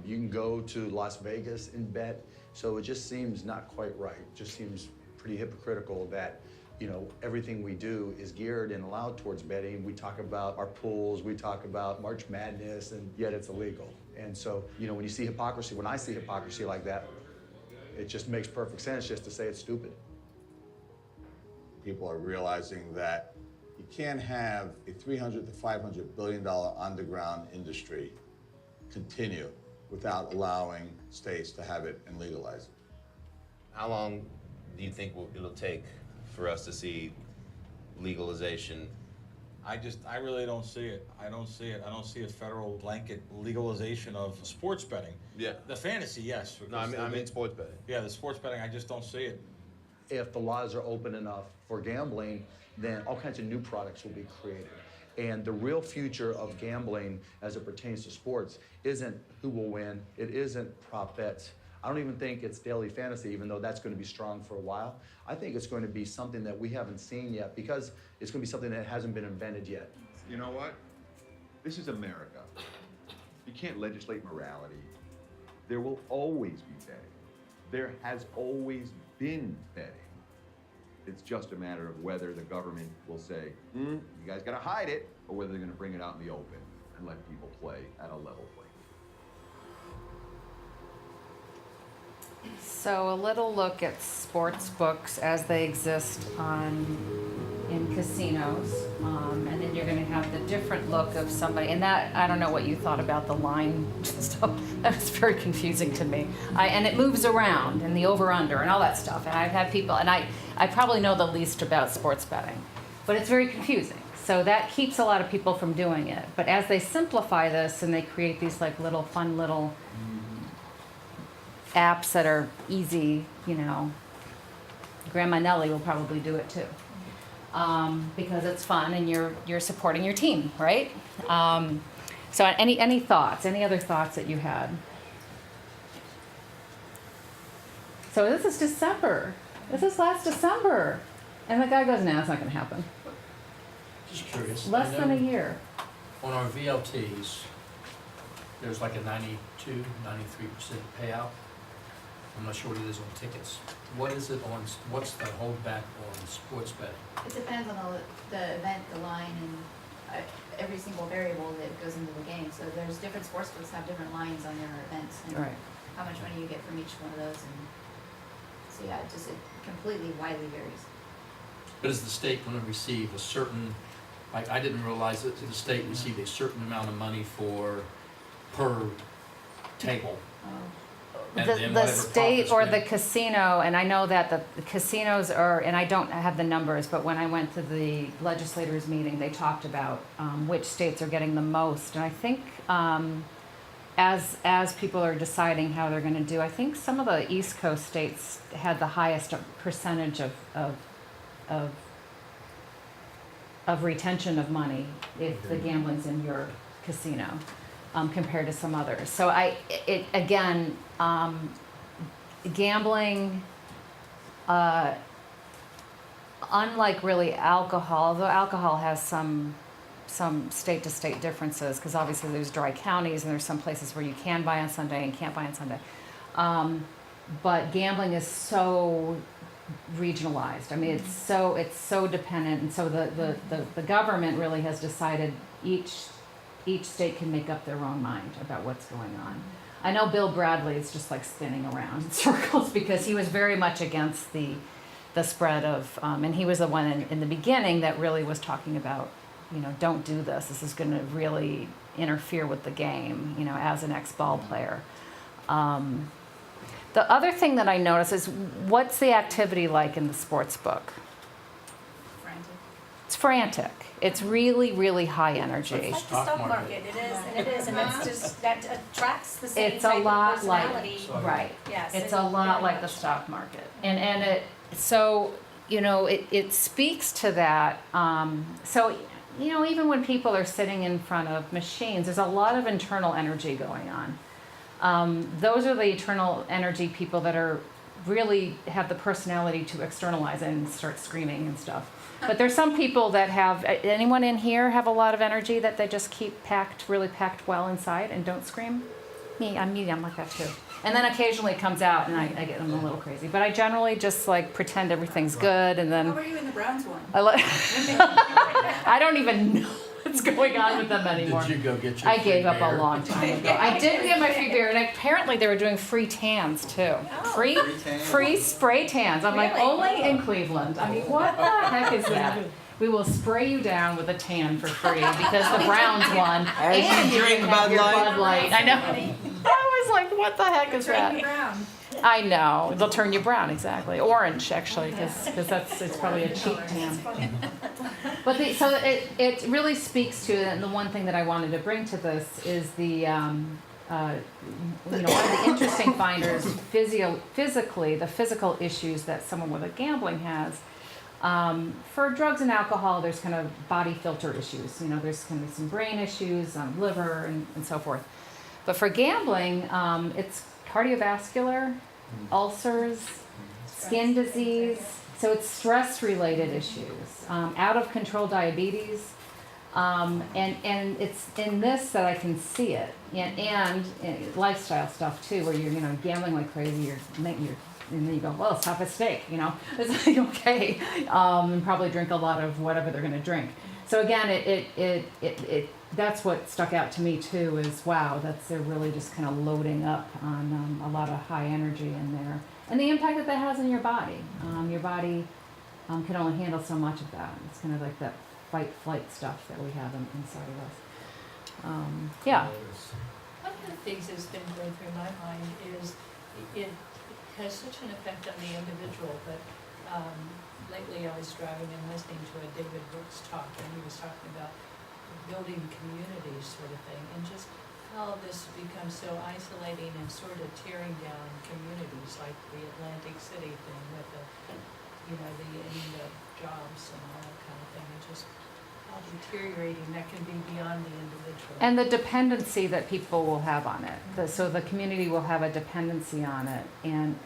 You can go to Las Vegas and bet, so it just seems not quite right. It just seems pretty hypocritical that, you know, everything we do is geared and allowed towards betting. We talk about our pools, we talk about March Madness, and yet it's illegal. And so, you know, when you see hypocrisy, when I see hypocrisy like that, it just makes perfect sense just to say it's stupid. People are realizing that you can't have a $300 to $500 billion underground industry continue without allowing states to have it and legalize it. How long do you think it'll take for us to see legalization? I really don't see it. I don't see a federal blanket legalization of sports betting. Yeah. The fantasy, yes. No, I mean sports betting. Yeah, the sports betting, I just don't see it. If the laws are open enough for gambling, then all kinds of new products will be created. And the real future of gambling as it pertains to sports isn't who will win, it isn't prop bets. I don't even think it's daily fantasy, even though that's going to be strong for a while. I think it's going to be something that we haven't seen yet because it's going to be something that hasn't been invented yet. You know what? This is America. You can't legislate morality. There will always be betting. There has always been betting. It's just a matter of whether the government will say, you guys gotta hide it, or whether they're gonna bring it out in the open and let people play at a level playing field. So a little look at sports books as they exist in casinos, and then you're going to have the different look of somebody. And that, I don't know what you thought about the line stuff. That was very confusing to me. And it moves around, and the over/under, and all that stuff. And I've had people, and I probably know the least about sports betting, but it's very confusing. So that keeps a lot of people from doing it. But as they simplify this and they create these like little fun little apps that are easy, you know, Grandma Nellie will probably do it too, because it's fun and you're supporting your team, right? So any thoughts? Any other thoughts that you had? So this is December. This is last December, and the guy goes, "No, it's not going to happen." Just curious. Less I than a know year. On our VLTs, there's like a 92, 93% payout. I'm not sure what it is on tickets. What is it on, what's the holdback on sports betting? It depends on the event, the line, and every single variable that goes into the game. So there's different sportsbooks have different lines on their events and Right. how much money you get from each one of those. And so yeah, it completely widely varies. But is the state going to receive a certain, like I didn't realize that the state received a certain amount of money per table. And then The whatever state profits or we- the casino, and I know that the casinos are, and I don't have the numbers, but when I went to the legislators meeting, they talked about which states are getting the most. And I think as people are deciding how they're going to do, I think some of the East Coast states had the highest percentage of retention of money if the gambling's in your casino. Compared to some others. So gambling, unlike really alcohol, though alcohol has some state-to-state differences, because obviously there's dry counties and there's some places where you can buy on Sunday and can't buy on Sunday. But gambling is so regionalized. I mean, it's so dependent, and so the government really has decided each state can make up their own mind about what's going on. I know Bill Bradley is just like spinning around in circles because he was very much against the spread of, and he was the one in the beginning that really was talking about, you know, don't do this. This is going to really interfere with the game, you know, as an ex-ball player. The other thing that I notice is, what's the activity like in the sports book? Frantic. It's frantic. It's really, really high energy. It's like the stock market, it is, and it is, and it's just, that attracts the same It's a type of lot like, personality. right. Yes. It's it a lot very like the much. stock market. And it, so, you know, it speaks to that. So, you know, even when people are sitting in front of machines, there's a lot of internal energy going on. Those are the internal energy people that are really have the personality to externalize it and start screaming and stuff. But there's some people that have, anyone in here have a lot of energy that they just keep packed, really packed well inside and don't scream? I'm like that too. And then occasionally it comes out and I get them a little crazy. But I generally just like pretend everything's good and then How about you in the Browns one? I don't even know what's going on with them anymore. Did you go get your I free gave up beer? a long time ago. I did get my free beer, and apparently they were doing free tans too. Free spray tans. I'm like, Really? only in Cleveland. I mean, what the heck is that? We will spray you down with a tan for free because the Browns won. And you drink Bud Light. I know. I was like, what the heck is that? Brown. I know. They'll turn you brown, exactly. Orange, actually, because it's probably a cheap tan. But so it really speaks to, and the one thing that I wanted to bring to this is the, one of the interesting finders, physically, the physical issues that someone with a gambling has. For drugs and alcohol, there's kind of body filter issues. You know, there's kind of some brain issues, liver, and so forth. But for gambling, it's cardiovascular, ulcers, skin disease. So it's stress-related issues, out-of-control diabetes, and it's in this that I can see it, and lifestyle stuff too, where you're gambling like crazy, and then you go, well, let's have a steak, it's like okay, and probably drink a lot of whatever they're going to drink. So again, it that's what stuck out to me too, is wow, they're really just kind of loading up on a lot of high energy in there. And the impact that has on your body. Your body can only handle so much of that. It's kind of like that fight-flight stuff that we have inside of us. Yeah. One of the things that's been going through my mind is it has such an effect on the individual, but lately I was driving and listening to a David Brooks talk, and he was talking about building communities sort of thing, and just how this becomes so isolating and sort of tearing down communities, like the Atlantic City thing with the end of jobs and all that kind of thing, and just how deteriorating that can be beyond the individual. And the dependency that people will have on it. So the community will have a dependency on it, and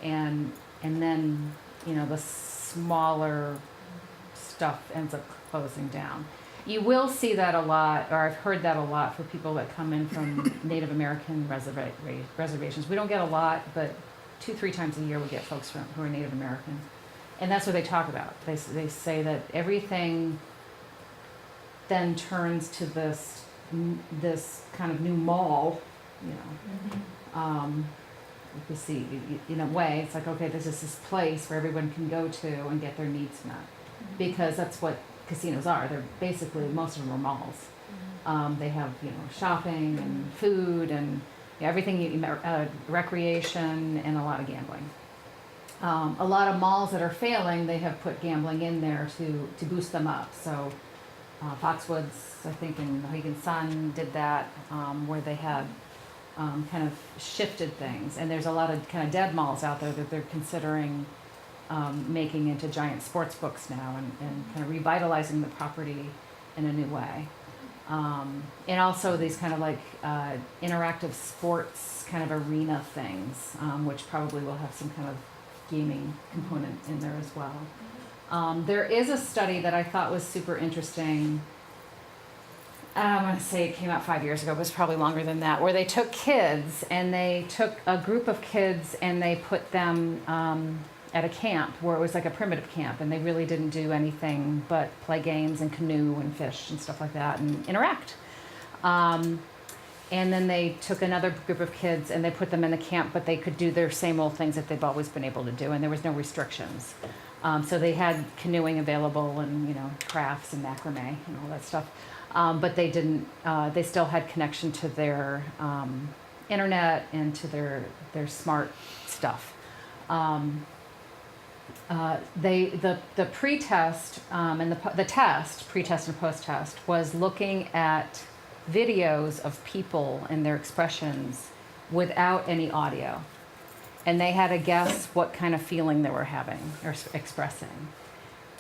then the smaller stuff ends up closing down. You will see that a lot, or I've heard that a lot for people that come in from Native American reservations. We don't get a lot, but 2-3 times a year we get folks who are Native American. And that's what they talk about. They say that everything then turns to this kind of new mall, you see, in a way, it's like, okay, this is this place where everyone can go to and get their needs met. Because that's what casinos are. They're basically, most of them are malls. They have, shopping and food and everything, recreation, and a lot of gambling. A lot of malls that are failing, they have put gambling in there to boost them up. So Foxwoods, I think, and the Mohegan Sun did that, where they had kind of shifted things. And there's a lot of kind of dead malls out there that they're considering making into giant sports books now, and kind of revitalizing the property in a new way. And also these kind of like interactive sports kind of arena things, which probably will have some kind of gaming component in there as well. There is a study that I thought was super interesting. I want to say it came out 5 years ago, but it's probably longer than that, where they took kids, and they took a group of kids and they put them at a camp where it was like a primitive camp, and they really didn't do anything but play games and canoe and fish and stuff like that and interact. And then they took another group of kids and they put them in the camp, but they could do their same old things that they've always been able to do, and there was no restrictions. So they had canoeing available and crafts and macrame and all that stuff, but they didn't. They still had connection to their internet and to their smart stuff. The pre-test and the test, pre-test and post-test, was looking at videos of people and their expressions without any audio. And they had to guess what kind of feeling they were having or expressing.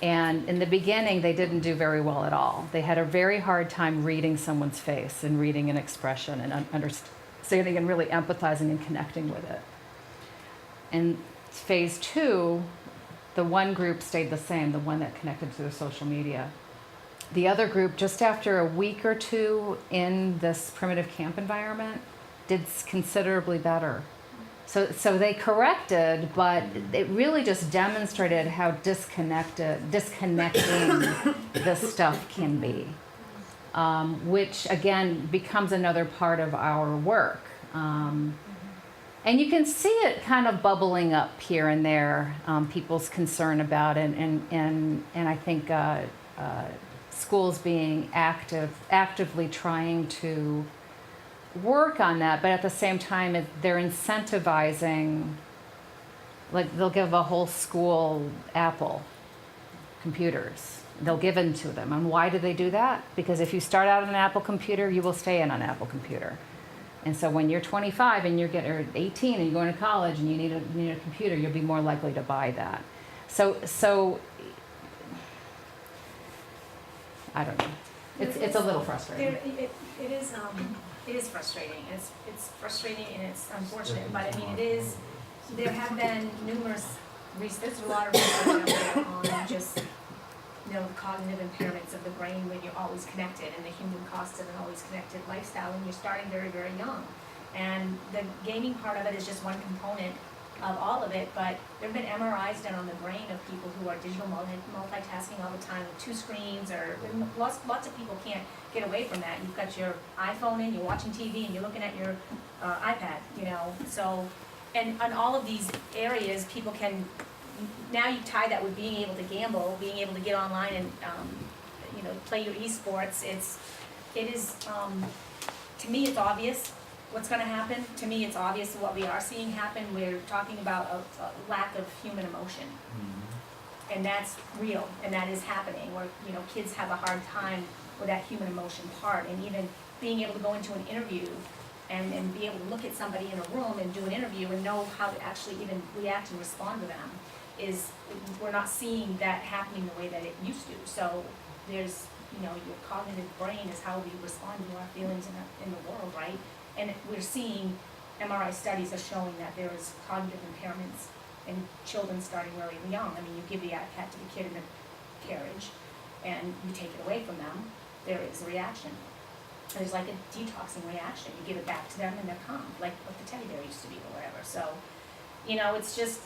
And in the beginning, they didn't do very well at all. They had a very hard time reading someone's face and reading an expression and understanding and really empathizing and connecting with it. In phase 2, the one group stayed the same, the one that connected to their social media. The other group, just after a week or two in this primitive camp environment, did considerably better. So they corrected, but it really just demonstrated how disconnecting this stuff can be, which again becomes another part of our work. And you can see it kind of bubbling up here and there, people's concern about it, and I think schools being actively trying to work on that, but at the same time they're incentivizing, like they'll give a whole school Apple computers. They'll give them to them. And why do they do that? Because if you start out on an Apple computer, you will stay in an Apple computer. And so when you're 25 and or 18 and you're going to college and you need a computer, you'll be more likely to buy that. So I don't know. It's a little frustrating. It is frustrating. It's frustrating and it's unfortunate, but I mean, there have been there's a lot of research out there on just, cognitive impairments of the brain when you're always connected, and the human cost of an always connected lifestyle, and you're starting very, very young. And the gaming part of it is just one component of all of it, but there have been MRIs done on the brain of people who are digital multitasking all the time with 2 screens, or lots of people can't get away from that. You've got your iPhone in, you're watching TV, and you're looking at your iPad, so, and on all of these areas, people can, now you tie that with being able to gamble, being able to get online and, play your esports. It is, to me, it's obvious what's going to happen. To me, it's obvious what we are seeing happen. We're talking about a lack of human emotion. Mm-hmm. And that's real, and that is happening, where, kids have a hard time with that human emotion part. And even being able to go into an interview and be able to look at somebody in a room and do an interview and know how to actually even react and respond to them we're not seeing that happening the way that it used to. So there's, your cognitive brain is how we respond to our feelings in the world, right? And we're seeing MRI studies are showing that there is cognitive impairments in children starting really young. I mean, you give the iPad to the kid in the carriage and you take it away from them, there is a reaction. There's like a detoxing reaction. You give it back to them and they're calm, like what the teddy bear used to be or whatever. So, it's just,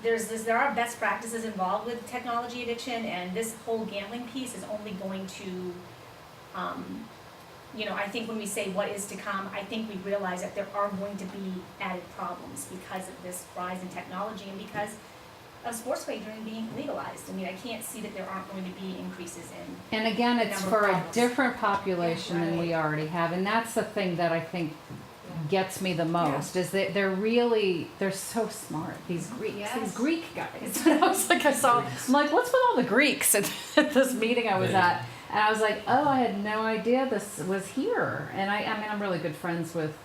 there are best practices involved with technology addiction, and this whole gambling piece is only going to, I think when we say what is to come, I think we realize that there are going to be added problems because of this rise in technology and because of sports wagering being legalized. I mean, I can't see that there aren't going to be increases in. And again, it's for a different population Yeah, right. than we already have, and that's the thing that I think gets me the most, is that they're so smart, these Greeks, these Greek guys. And I was like, I'm like, what's with all the Greeks at this meeting I was at? And I was like, oh, I had no idea this was here. And I mean, I'm really good friends with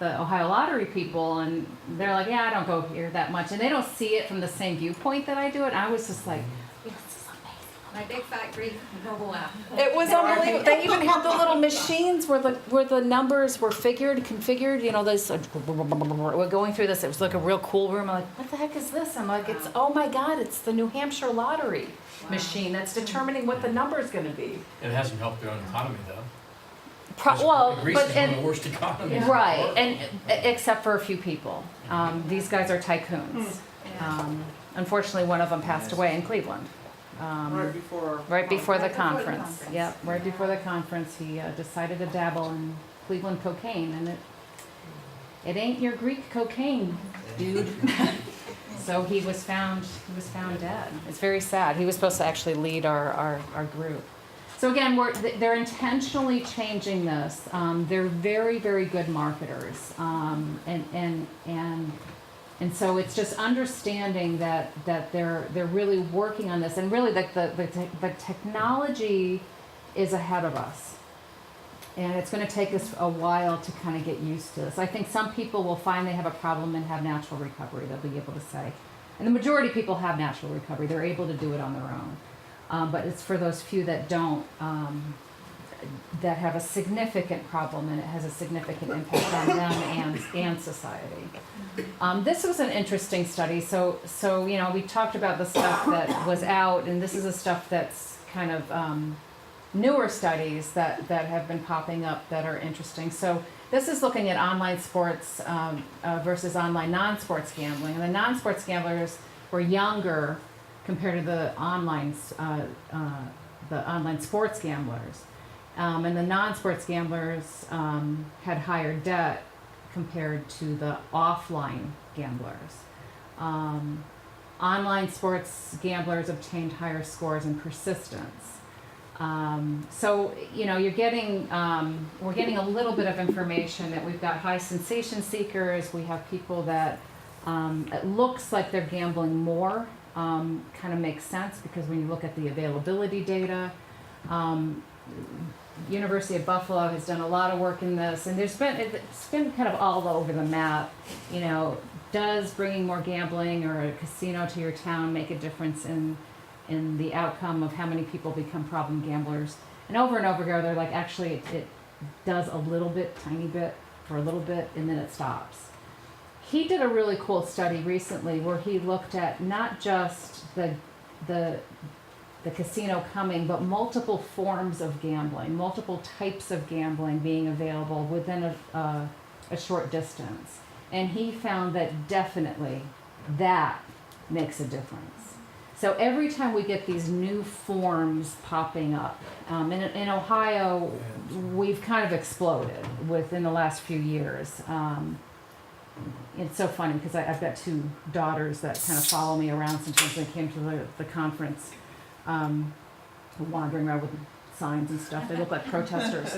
the Ohio Lottery people, and they're like, yeah, I don't go here that much. And they don't see it from the same viewpoint that I do it. And I was just like, yeah, this is amazing. My big fat Greek mobile app. It was unbelievable. They even had the little machines where the numbers were configured. We're going through this. It was like a real cool room. I'm like, what the heck is this? I'm like, oh my God, it's the New Hampshire Lottery machine that's determining what the number is going to be. It hasn't helped their own economy, though. Greece is one of the worst economies. Right, and except for a few people. These guys are tycoons. Unfortunately, one of them passed away in Cleveland. Right before the conference. Yep, right before the conference, he decided to dabble in Cleveland cocaine, and it ain't your Greek cocaine, dude. So he was found dead. It's very sad. He was supposed to actually lead our group. So again, they're intentionally changing this. They're very, very good marketers, and And so it's just understanding that they're really working on this, and really the technology is ahead of us. And it's going to take us a while to kind of get used to this. I think some people will find they have a problem and have natural recovery, they'll be able to say. And the majority of people have natural recovery, they're able to do it on their own. But it's for those few that don't, that have a significant problem, and it has a significant impact on them and society. This was an interesting study. So you know, we talked about the stuff that was out, and this is the stuff that's kind of newer studies that have been popping up that are interesting. So this is looking at online sports versus online non-sports gambling. And the non-sports gamblers were younger compared to the online sports gamblers. And the non-sports gamblers had higher debt compared to the offline gamblers. Online sports gamblers obtained higher scores and persistence. So, you know, you're getting, we're getting a little bit of information that we've got high sensation seekers, we have people that it looks like they're gambling more, kind of makes sense because when you look at the availability data, University of Buffalo has done a lot of work in this, and it's been kind of all over the map. You know, does bringing more gambling or a casino to your town make a difference in the outcome of how many people become problem gamblers? And over again, they're like, actually, it does a little bit, tiny bit, for a little bit, and then it stops. He did a really cool study recently where he looked at not just the casino coming, but multiple forms of gambling, multiple types of gambling being available within a short distance. And he found that definitely that makes a difference. So every time we get these new forms popping up, in Ohio, we've kind of exploded within the last few years. It's so funny because I've got two daughters that kind of follow me around sometimes. They came to the conference, wandering around with signs and stuff. They look like protesters.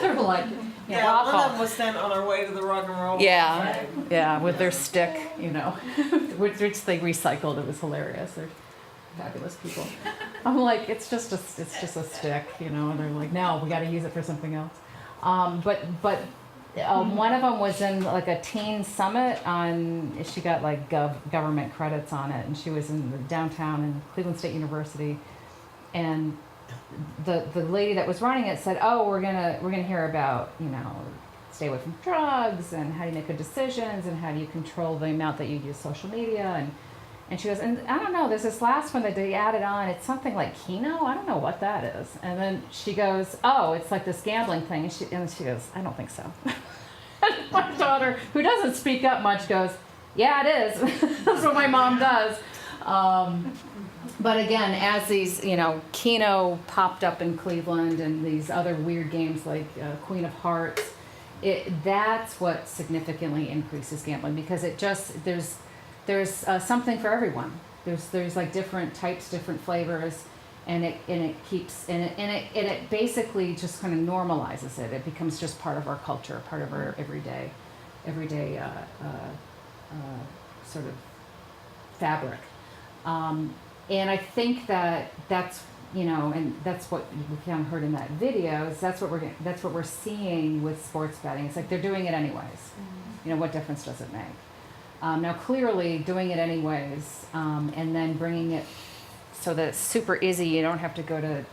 They're like, yeah, one of them was sent on our way to the rock and roll. Yeah, with their stick, you know, which they recycled. It was hilarious. They're fabulous people. I'm like, it's just a stick, you know. And they're like, no, we got to use it for something else. But one of them was in like a teen summit on. She got like government credits on it, and she was in the downtown in Cleveland State University, and the lady that was running it said, "Oh, we're gonna hear about, you know, stay away from drugs and how do you make good decisions and how do you control the amount that you use social media." And she goes, "And I don't know, there's this last one that they added on. It's something like Keno. I don't know what that is." And then she goes, "Oh, it's like this gambling thing." And she goes, "I don't think so." And my daughter, who doesn't speak up much, goes, "Yeah, it is." That's what my mom does. But again, as these, you know, Keno popped up in Cleveland and these other weird games like Queen of Hearts, that's what significantly increases gambling, because it just there's something for everyone. There's like different types, different flavors, and it keeps and it basically just kind of normalizes it. It becomes just part of our culture, part of our everyday sort of fabric. And I think that's, you know, and that's what we kind of heard in that video, is that's what we're seeing with sports betting. It's like they're doing it anyways. Mm-hmm. You know, what difference does it make? Now clearly doing it anyways, and then bringing it so that it's super easy, you don't have to go to,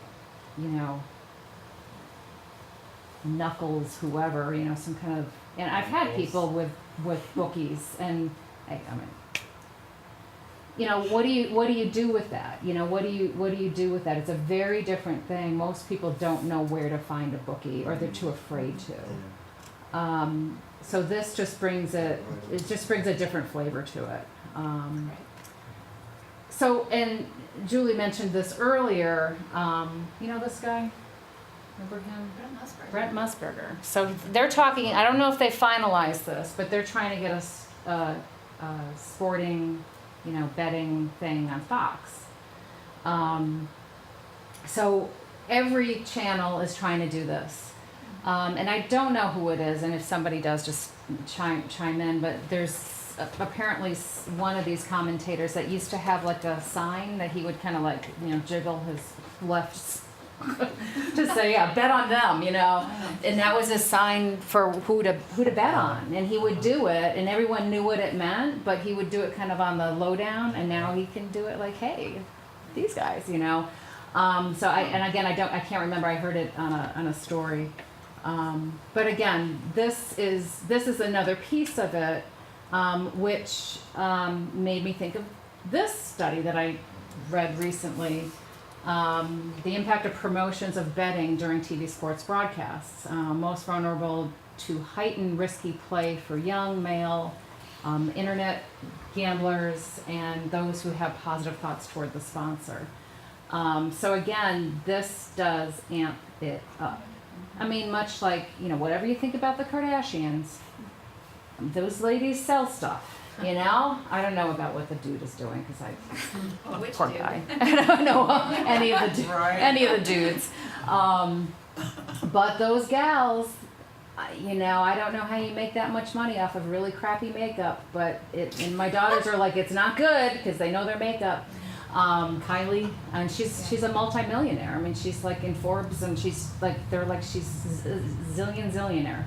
you know, Knuckles, whoever, you know, some kind of, and I've had people with bookies, and I mean, you know, what do you do with that? You know, what do you do with that? It's a very different thing. Most people don't know where to find a bookie, or they're too afraid to. So this just brings it just brings a different flavor to it. So, and Julie mentioned this earlier. You know this guy? Remember him? Brent Musburger. So they're talking. I don't know if they finalized this, but they're trying to get us sporting, you know, betting thing on Fox. So every channel is trying to do this. And I don't know who it is, and if somebody does, just chime in, but there's apparently one of these commentators that used to have like a sign that he would kind of like, jiggle his left to say, yeah, bet on them, and that was a sign for who to bet on, and he would do it, and everyone knew what it meant, but he would do it kind of on the lowdown, and now he can do it like, hey, these guys, So I can't remember. I heard it on a story, but again, this is another piece of it, which made me think of this study that I read recently. The impact of promotions of betting during TV sports broadcasts. Most vulnerable to heightened risky play for young, male, internet gamblers, and those who have positive thoughts toward the sponsor. So again, this does amp it up. I mean, much like, whatever you think about the Kardashians, those ladies sell stuff. I don't know about what the dude is doing because Which poor dude? guy. I don't know any of the dudes. But those gals, I don't know how you make that much money off of really crappy makeup. But and my daughters are like, it's not good because they know their makeup. Kylie, and she's a multimillionaire. I mean, she's like in Forbes, and she's zillionaire,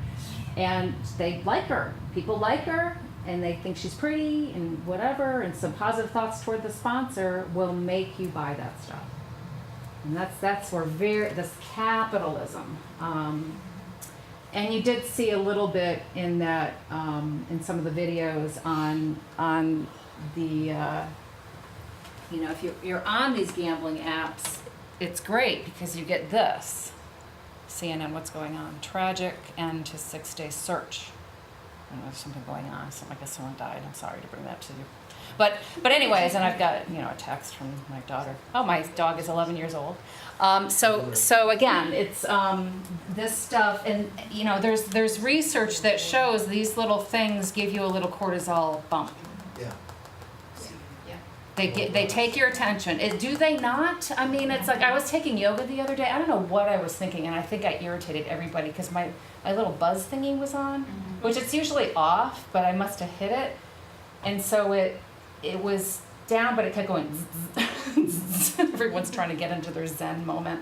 and they like her. People like her. And they think she's pretty and whatever, and some positive thoughts toward the sponsor will make you buy that stuff. And that's where this capitalism. And you did see a little bit in that in some of the videos on the if you're on these gambling apps, it's great because you get this. CNN, what's going on? Tragic end to 6-day search. I don't know, there's something going on. I guess someone died. I'm sorry to bring that to you. But anyways, and I've got a text from my daughter. Oh, my dog is 11 years old. So again, it's this stuff, and there's research that shows these little things give you a little cortisol bump. Yeah. They take your attention. Do they not? I mean, it's like I was taking yoga the other day. I don't know what I was thinking, and I think I irritated everybody because my little buzz thingy was on, which it's usually off, but I must have hit it, and so it was down, but it kept going. Everyone's trying to get into their Zen moment,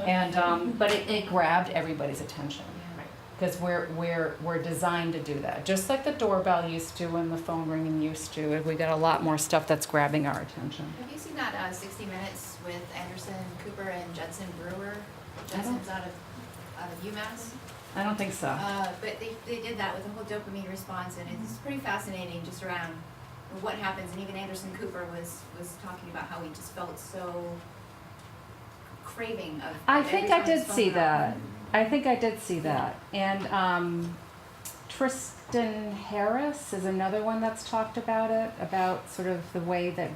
and but it grabbed everybody's attention. Because we're designed to do that, just like the doorbell used to and the phone ringing used to. We got a lot more stuff that's grabbing our attention. Have you seen that 60 Minutes with Anderson Cooper and Judson Brewer? Judson's out of UMass. I don't think so. But they did that with the whole dopamine response, and it's pretty fascinating just around what happens. And even Anderson Cooper was talking about how he just felt so craving of. I think I did see that. I think I did see that. And Tristan Harris is another one that's talked about it, about sort of the way that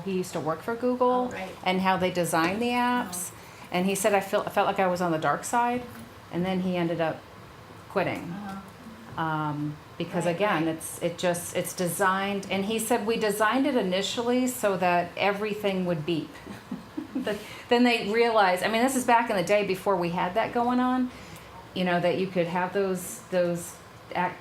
he used to work for Google, and how they design the apps. And he said, I felt like I was on the dark side, and then he ended up quitting. Because again, it's designed, and he said we designed it initially so that everything would beep. Then they realized, I mean, this is back in the day before we had that going on, that you could have those I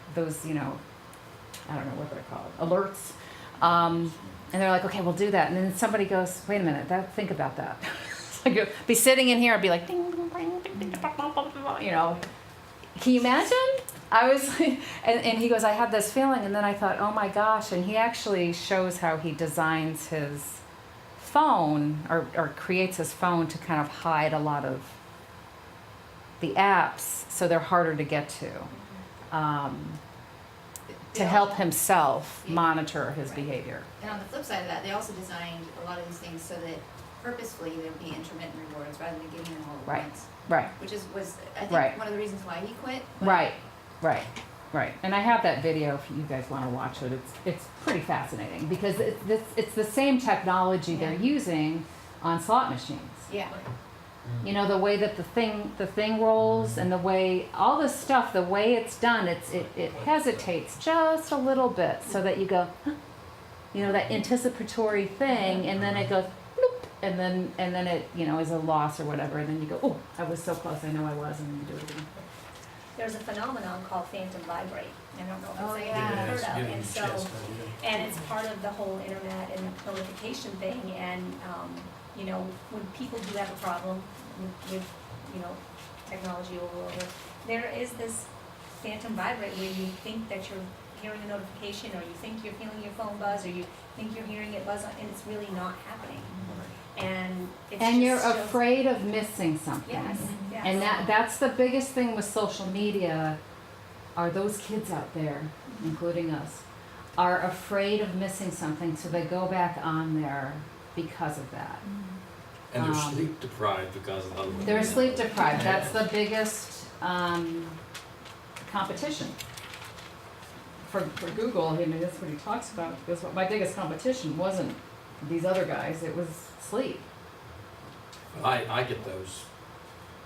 don't know what they're called, alerts. And they're like, okay, we'll do that. And then somebody goes, wait a minute, think about that. Like, you'd be sitting in here and be like, ding, ding, ding, ding, ding, Can you imagine? I was, and he goes, I had this feeling, and then I thought, oh my gosh, and he actually shows how he designs his phone or creates his phone to kind of hide a lot of the apps so they're harder to get to help himself monitor his behavior. And on the flip side of that, they also designed a lot of these things so that purposefully there would be intermittent rewards rather than giving them all at once. Right. Which was I think one of the reasons why he quit. Right. And I have that video if you guys want to watch it. It's pretty fascinating because it's the same technology they're using on slot machines. Yeah. The way that the thing rolls, and the way all this stuff, the way it's done, it hesitates just a little bit so that you go, huh? That anticipatory thing, and then it goes bloop, and then it is a loss or whatever, and then you go, oh, I was so close, I know I was, and then you do it again. there's a phenomenon called phantom vibrate. I don't know if Oh, it's yeah. anything you've it's heard of, getting and so, chest, and it's part of the whole internet and notification thing, and, you know, when people do have a problem with, you know, technology over, there is this phantom vibrate where you think that you're hearing a notification, or you think you're feeling your phone buzz, or you think you're hearing it buzz, and it's really not happening. And it's And you're just afraid of missing something. Yes, yes. And that's the biggest thing with social media, are those kids out there, including us, are afraid of missing something, so they go back on there because of that. And they're sleep deprived because of other. They're sleep deprived. That's the biggest competition. For Google, I mean, that's what he talks about, because my biggest competition wasn't these other guys, it was sleep. I get those,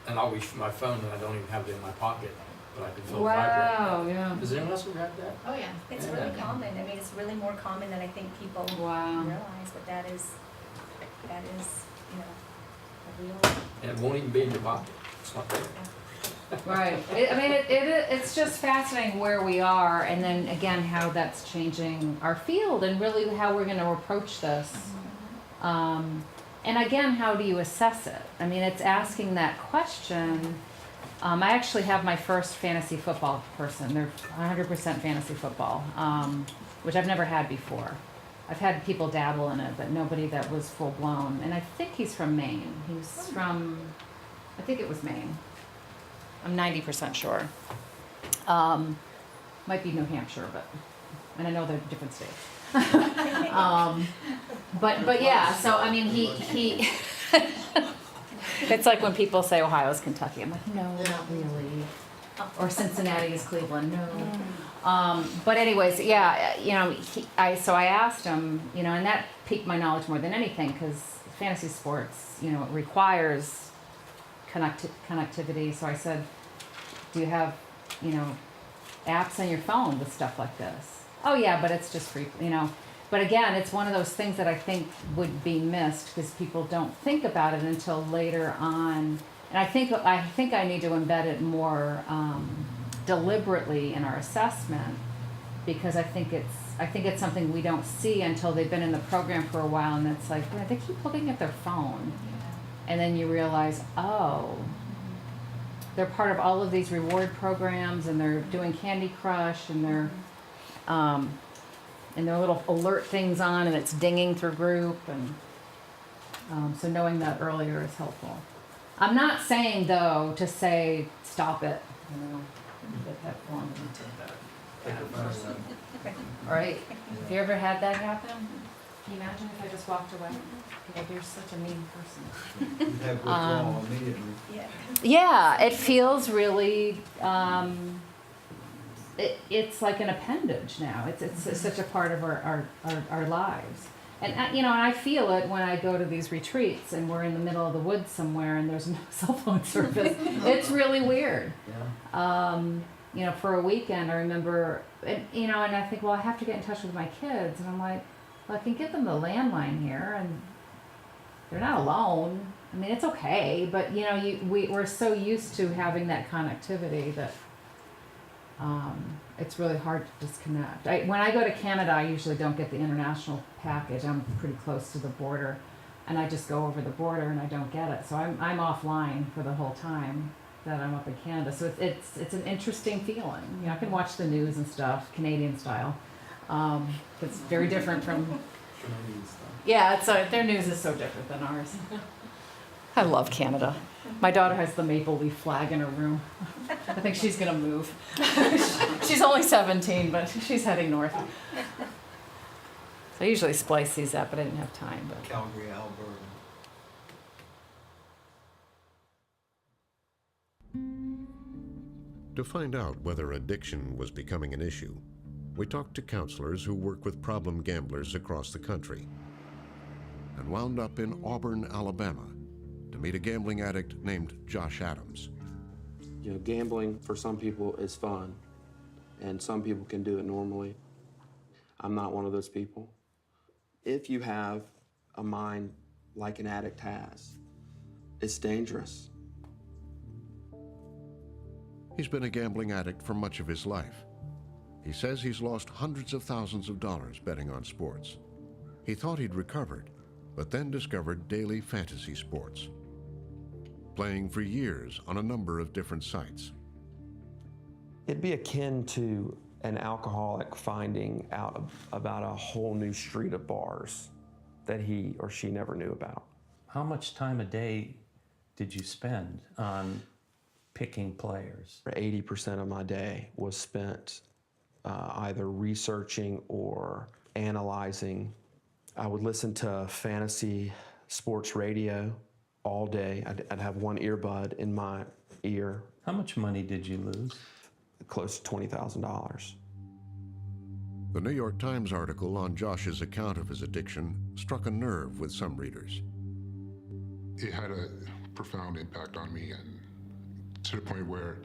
and I'll reach for my phone and I don't even have it in my pocket, but I can feel it vibrate. Wow, yeah. Does anyone else ever have that? Oh, yeah. It's really common. I mean, it's really more common than I think people realize, but that is, you know, a real. And it won't even be in your pocket. It's not there. Right. It's just fascinating where we are, and then again, how that's changing our field, and really how we're going to approach this. And again, how do you assess it? I mean, it's asking that question. I actually have my first fantasy football person. They're 100% fantasy football, which I've never had before. I've had people dabble in it, but nobody that was full blown. And I think he's from Maine. He's from, I think it was Maine. I'm 90% sure. Might be New Hampshire, and I know they're different states. But yeah, so I mean, he it's like when people say Ohio's Kentucky. I'm like, no, not really. Or Cincinnati is Cleveland. No. But anyways, yeah, you know, so I asked him, you know, and that piqued my knowledge more than anything, because fantasy sports, you know, it requires connectivity. So I said, do you have, you know, apps on your phone with stuff like this? Oh yeah, but it's just free, you know. But again, it's one of those things that I think would be missed, because people don't think about it until later on. And I think I need to embed it more deliberately in our assessment, because I think it's something we don't see until they've been in the program for a while, and it's like, yeah, they keep looking at their phone, and then you realize, oh, they're part of all of these reward programs, and they're doing Candy Crush, and they're and their little alert things on, and it's dinging through group, and so knowing that earlier is helpful. I'm not saying though to say stop it, you know, get that form. Right? Have you ever had that happen? Can you imagine if I just walked away? Yeah, you're such a mean person. You have withdrawal immediately. Yeah, it feels really. It's like an appendage now. It's such a part of our lives. And you know, I feel it when I go to these retreats and we're in the middle of the woods somewhere and there's no cell phone service. It's really weird. Yeah. You know, for a weekend, I remember, you know, and I think, well, I have to get in touch with my kids, and I'm like, well, I can give them the landline here, and they're not alone. I mean, it's okay, but you know, we're so used to having that connectivity that it's really hard to disconnect. When I go to Canada, I usually don't get the international package. I'm pretty close to the border, and I just go over the border and I don't get it. So I'm offline for the whole time that I'm up in Canada. So it's an interesting feeling. You know, I can watch the news and stuff, Canadian style. It's very different from. Yeah, their news is so different than ours. I love Canada. My daughter has the maple leaf flag in her room. I think she's gonna move. She's only 17, but she's heading north. So I usually splice these up, but I didn't have time. But Calgary, Alberta. To find out whether addiction was becoming an issue, we talked to counselors who work with problem gamblers across the country, and wound up in Auburn, Alabama, to meet a gambling addict named Josh Adams. You know, gambling for some people is fun, and some people can do it normally. I'm not one of those people. If you have a mind like an addict has, it's dangerous. He's been a gambling addict for much of his life. He says he's lost hundreds of thousands of dollars betting on sports. He thought he'd recovered, but then discovered daily fantasy sports, playing for years on a number of different sites. It'd be akin to an alcoholic finding out about a whole new street of bars that he or she never knew about. How much time a day did you spend on picking players? 80% of my day was spent either researching or analyzing. I would listen to fantasy sports radio all day. I'd have one earbud in my ear. How much money did you lose? Close to $20,000. The New York Times article on Josh's account of his addiction struck a nerve with some readers. It had a profound impact on me, and to the point where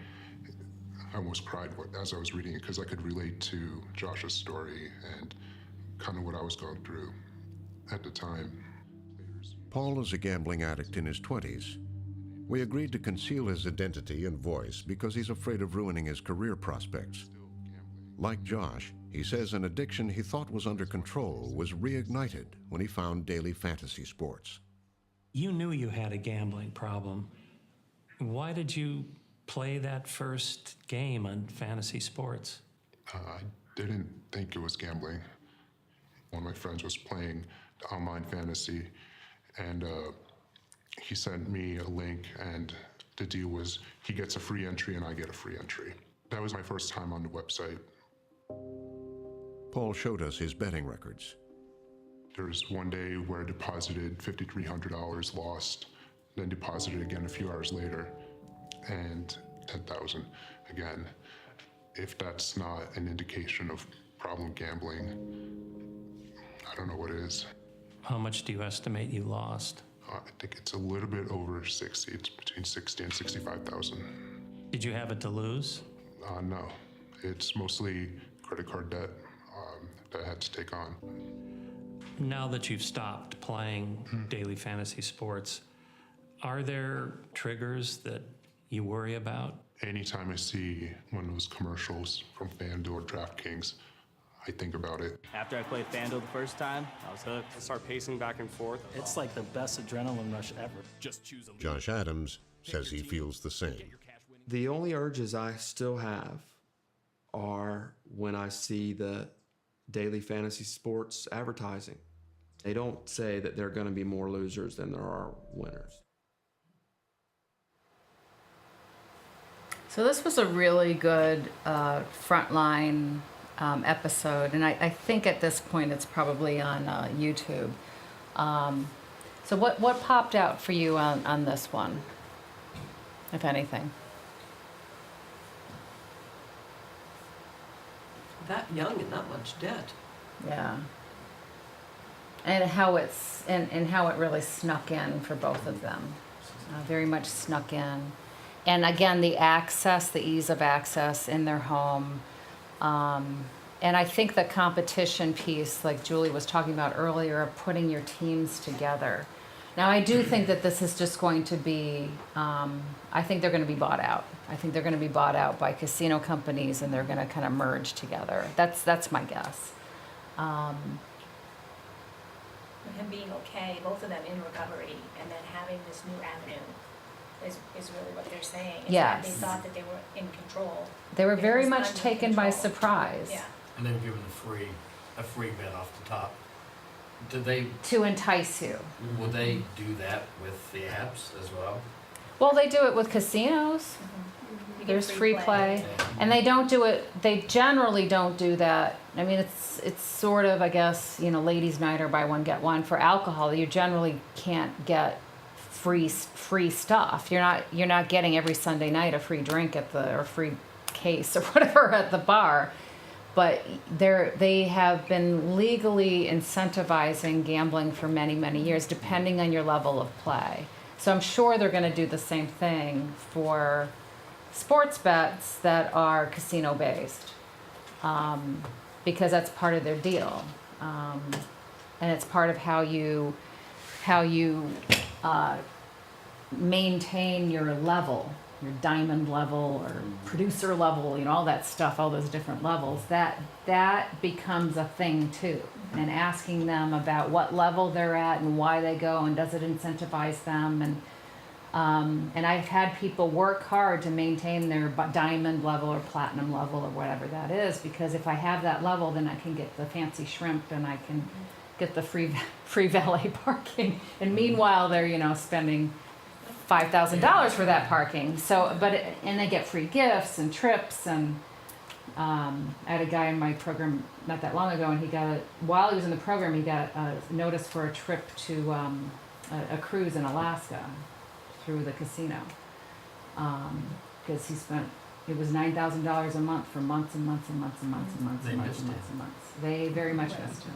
I almost cried as I was reading it, because I could relate to Josh's story and kind of what I was going through at the time. Paul is a gambling addict in his 20s. We agreed to conceal his identity and voice because he's afraid of ruining his career prospects. Like Josh, he says an addiction he thought was under control was reignited when he found daily fantasy sports. You knew you had a gambling problem. Why did you play that first game on fantasy sports? I didn't think it was gambling. One of my friends was playing online fantasy, and he sent me a link, and the deal was he gets a free entry and I get a free entry. That was my first time on the website. Paul showed us his betting records. There was one day where I deposited $5,300, lost, then deposited again a few hours later, and 10,000 again. If that's not an indication of problem gambling, I don't know what is. How much do you estimate you lost? I think it's a little bit over 60. It's between 60 and 65,000. Did you have it to lose? No, it's mostly credit card debt that I had to take on. Now that you've stopped playing daily fantasy sports, are there triggers that you worry about? Anytime I see one of those commercials from FanDuel or DraftKings, I think about it. After I played FanDuel the first time, I was hooked. I start pacing back and forth. It's like the best adrenaline rush ever. Just choose a Josh Adams says he feels the same. The only urges I still have are when I see the daily fantasy sports advertising. They don't say that there are going to be more losers than there are winners. So this was a really good frontline episode, and I think at this point it's probably on YouTube. So what popped out for you on this one, if anything? That young and that much debt. Yeah. And how it's and how it really snuck in for both of them, very much snuck in. And again, the access, the ease of access in their home. And I think the competition piece, like Julie was talking about earlier, of putting your teams together. Now, I do think that this is just going to be, I think they're going to be bought out. I think they're going to be bought out by casino companies, and they're going to kind of merge together. That's my guess. And him being okay, both of them in recovery, and then having this new avenue is really what they're saying. Is Yes. that they thought that they were in control. They were and it very was much under taken by control. surprise. Yeah. And they were given a free bet off the top. Did they, To entice you. will they do that with the apps as well? Well, they do it with casinos. You get There's free play. And they don't do it, they generally don't do that. I mean, it's sort of, I guess, ladies' night or buy one, get one. For alcohol, you generally can't get free stuff. You're not getting every Sunday night a free drink or free case or whatever at the bar. But they have been legally incentivizing gambling for many, many years, depending on your level of play. So I'm sure they're going to do the same thing for sports bets that are casino-based, because that's part of their deal, and it's part of how you maintain your level your diamond level or producer level, you know, all that stuff, all those different levels, that becomes a thing too. And asking them about what level they're at and why they go and does it incentivize them. And I've had people work hard to maintain their diamond level or platinum level or whatever that is, because if I have that level, then I can get the fancy shrimp and I can get the free valet parking. And meanwhile, they're, you know, spending $5,000 for that parking. So, and they get free gifts and trips. And I had a guy in my program not that long ago, and while he was in the program, he got a notice for a trip to a cruise in Alaska through the casino, because it was $9,000 a month for months and months and months and months and months and months and months and months. They very much missed him.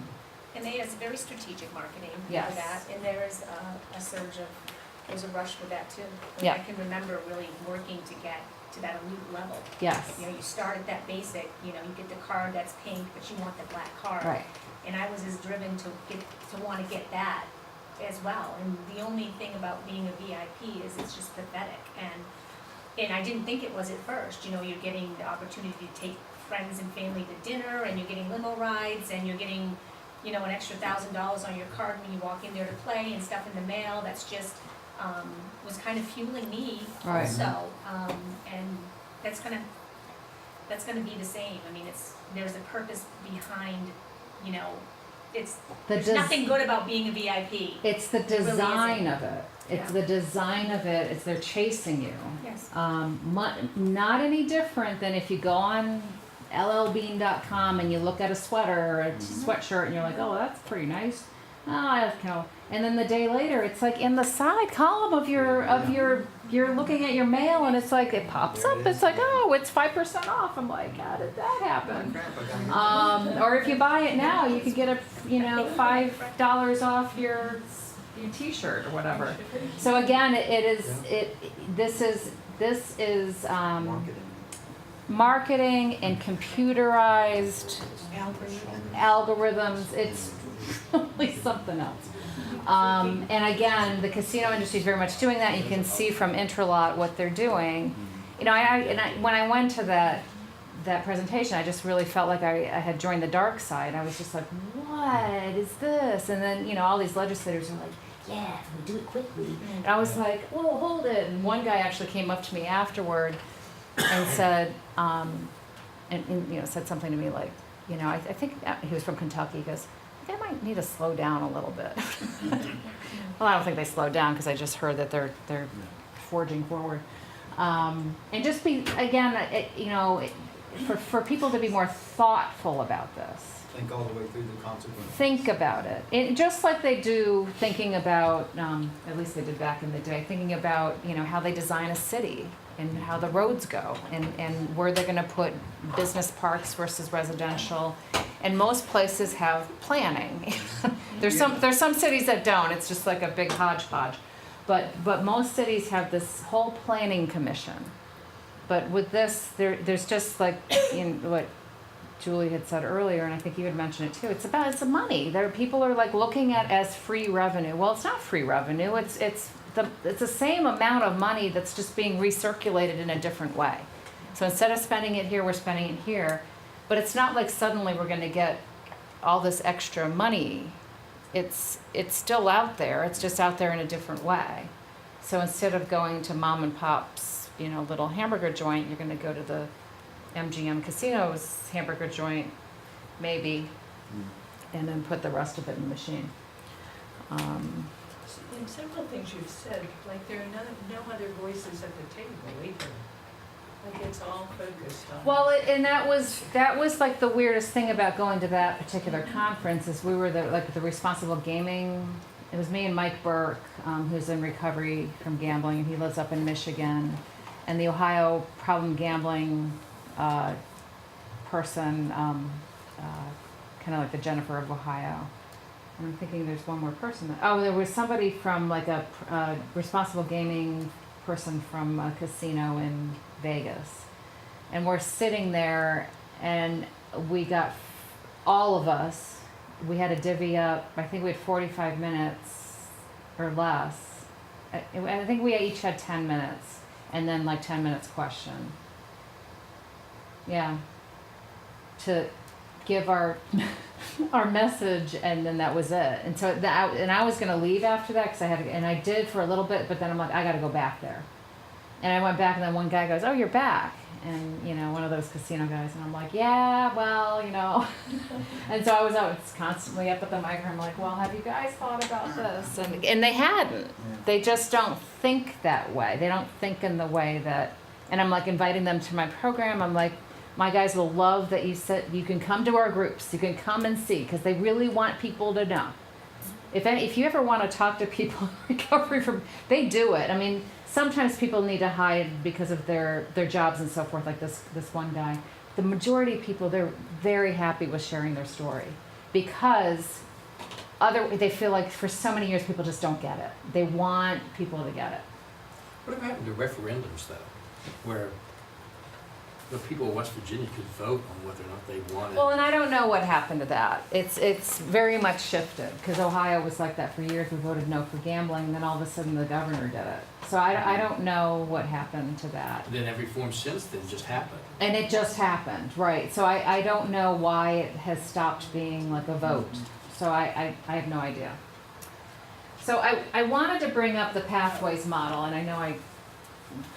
And they have very strategic marketing Yes. for that, and there is a surge of, there's a rush with that too. Like, Yeah. I can remember really working to get to that elite level. Yes. You know, you start at that basic, you know, you get the card that's pink, but you want the black card. Right. And I was as driven to want to get that as well. And the only thing about being a VIP is it's just pathetic. And I didn't think it was at first. You know, you're getting the opportunity to take friends and family to dinner, and you're getting limo rides, and you're getting, you know, an extra $1,000 on your card when you walk in there to play, and stuff in the mail. That's just was kind of fueling me Right. also. And that's gonna be the same. I mean, there's a purpose behind, you know, there's nothing good about being a VIP. It's the There really design isn't. of it. It's Yeah. the design of it. It's they're chasing you. Yes. Not any different than if you go on llbean.com and you look at a sweater or a sweatshirt and you're like, oh, that's pretty nice. And then the day later, it's like in the side column of you're looking at your mail, and it's like it pops up. It's like, oh, it's 5% off. I'm like, how did that happen? Or if you buy it now, you could get $5 off your T-shirt or whatever. So again, this is marketing and computerized algorithms. It's really something else. And again, the casino industry is very much doing that. You can see from Intralot what they're doing. You know, when I went to that presentation, I just really felt like I had joined the dark side. I was just like, what is this? And then, you know, all these legislators are like, yeah, we do it quickly. And I was like, whoa, hold it. And one guy actually came up to me afterward and said, and you know, said something to me like, you know, I think he was from Kentucky. He goes, I think I might need to slow down a little bit. Well, I don't think they slowed down because I just heard that they're forging forward. And just be, again, you know, for people to be more thoughtful about this. Think all the way through the consequences. Think about it. Just like they do thinking about, at least they did back in the day, thinking about, you know, how they design a city and how the roads go and where they're going to put business parks versus residential. And most places have planning. There's some cities that don't. It's just like a big hodgepodge. But most cities have this whole planning commission. But with this, there's just like in what Julie had said earlier, and I think you had mentioned it too. It's the money. People are like looking at as free revenue. Well, it's not free revenue. It's the same amount of money that's just being recirculated in a different way. So instead of spending it here, we're spending it here. But it's not like suddenly we're going to get all this extra money. It's still out there. It's just out there in a different way. So instead of going to mom and pop's, you know, little hamburger joint, you're going to go to the MGM Casino's hamburger joint, maybe, and then put the rest of it in the machine. In several things you've said, like there are no other voices at the table either. Like it's all focused on. Well, and that was like the weirdest thing about going to that particular conference is we were the responsible gaming. It was me and Mike Burke, who's in recovery from gambling, and he lives up in Michigan, and the Ohio problem gambling person, kind of like the Jennifer of Ohio. And I'm thinking there's one more person. There was somebody from like a responsible gaming person from a casino in Vegas. And we're sitting there and we got, all of us, we had to divvy up, I think we had 45 minutes or less. I think we each had 10 minutes. and then like 10 minutes question. Yeah. To give our our message, and then that was it. And so I was gonna leave after that because I had to, and I did for a little bit, but then I'm like, I gotta go back there. And I went back, and then one guy goes, "Oh, you're back." And, you know, one of those casino guys, and I'm like, yeah, well, you know. And so I was constantly up at the microphone, I'm like, well, have you guys thought about this? And they hadn't. They just don't think that way. They don't think in the way that, and I'm like inviting them to my program. I'm like, my guys will love that you said you can come to our groups. You can come and see, because they really want people to know. If you ever want to talk to people in recovery from, they do it. I mean, sometimes people need to hide because of their jobs and so forth, like this one guy. The majority of people, they're very happy with sharing their story because they feel like for so many years people just don't get it. They want people to get it. Whatever happened to referendums, though, where the people of West Virginia could vote on whether or not they wanted? Well, and I don't know what happened to that. It's very much shifted, because Ohio was like that for years. We voted no for gambling, and then all of a sudden the governor did it. So I don't know what happened to that. Then every form since then just happened. And it just happened, right. So I don't know why it has stopped being like a vote. So I have no idea. So I wanted to bring up the pathways model, and I know I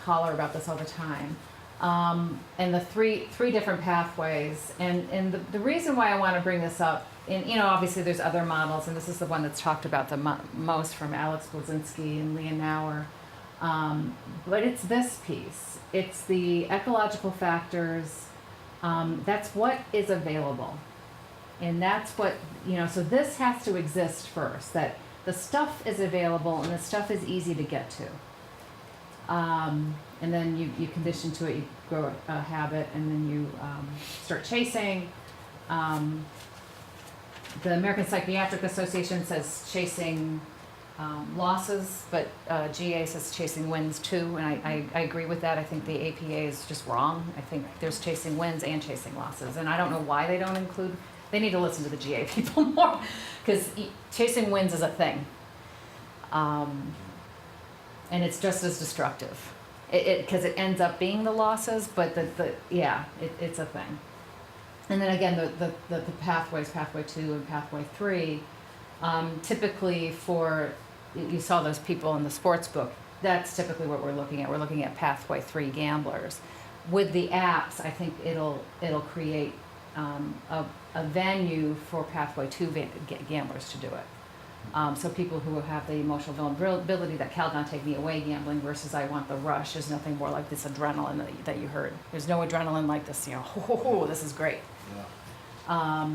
holler about this all the time. And the three different pathways, and the reason why I want to bring this up, and you know, obviously there's other models, and this is the one that's talked about the most from Alex Blazinski and Leah Nauer, but it's this piece. It's the ecological factors. That's what is available, and that's what, you know. So this has to exist first. That the stuff is available and the stuff is easy to get to. And then you condition to it, you grow a habit, and then you start chasing. The American Psychiatric Association says chasing losses, but GA says chasing wins too, and I agree with that. I think the APA is just wrong. I think there's chasing wins and chasing losses, and I don't know why they don't include, they need to listen to the GA people more, because chasing wins is a thing. And it's just as destructive. Because it ends up being the losses, but it's a thing. And then again, the pathways, pathway 2 and pathway 3, typically for, you saw those people in the sports book, that's typically what we're looking at. We're looking at pathway 3 gamblers. With the apps, I think it'll create a venue for pathway 2 gamblers to do it. So people who have the emotional vulnerability, that Calgon take me away gambling versus I want the rush, is nothing more like this adrenaline that you heard. There's no adrenaline like this, you know, this is great. Yeah.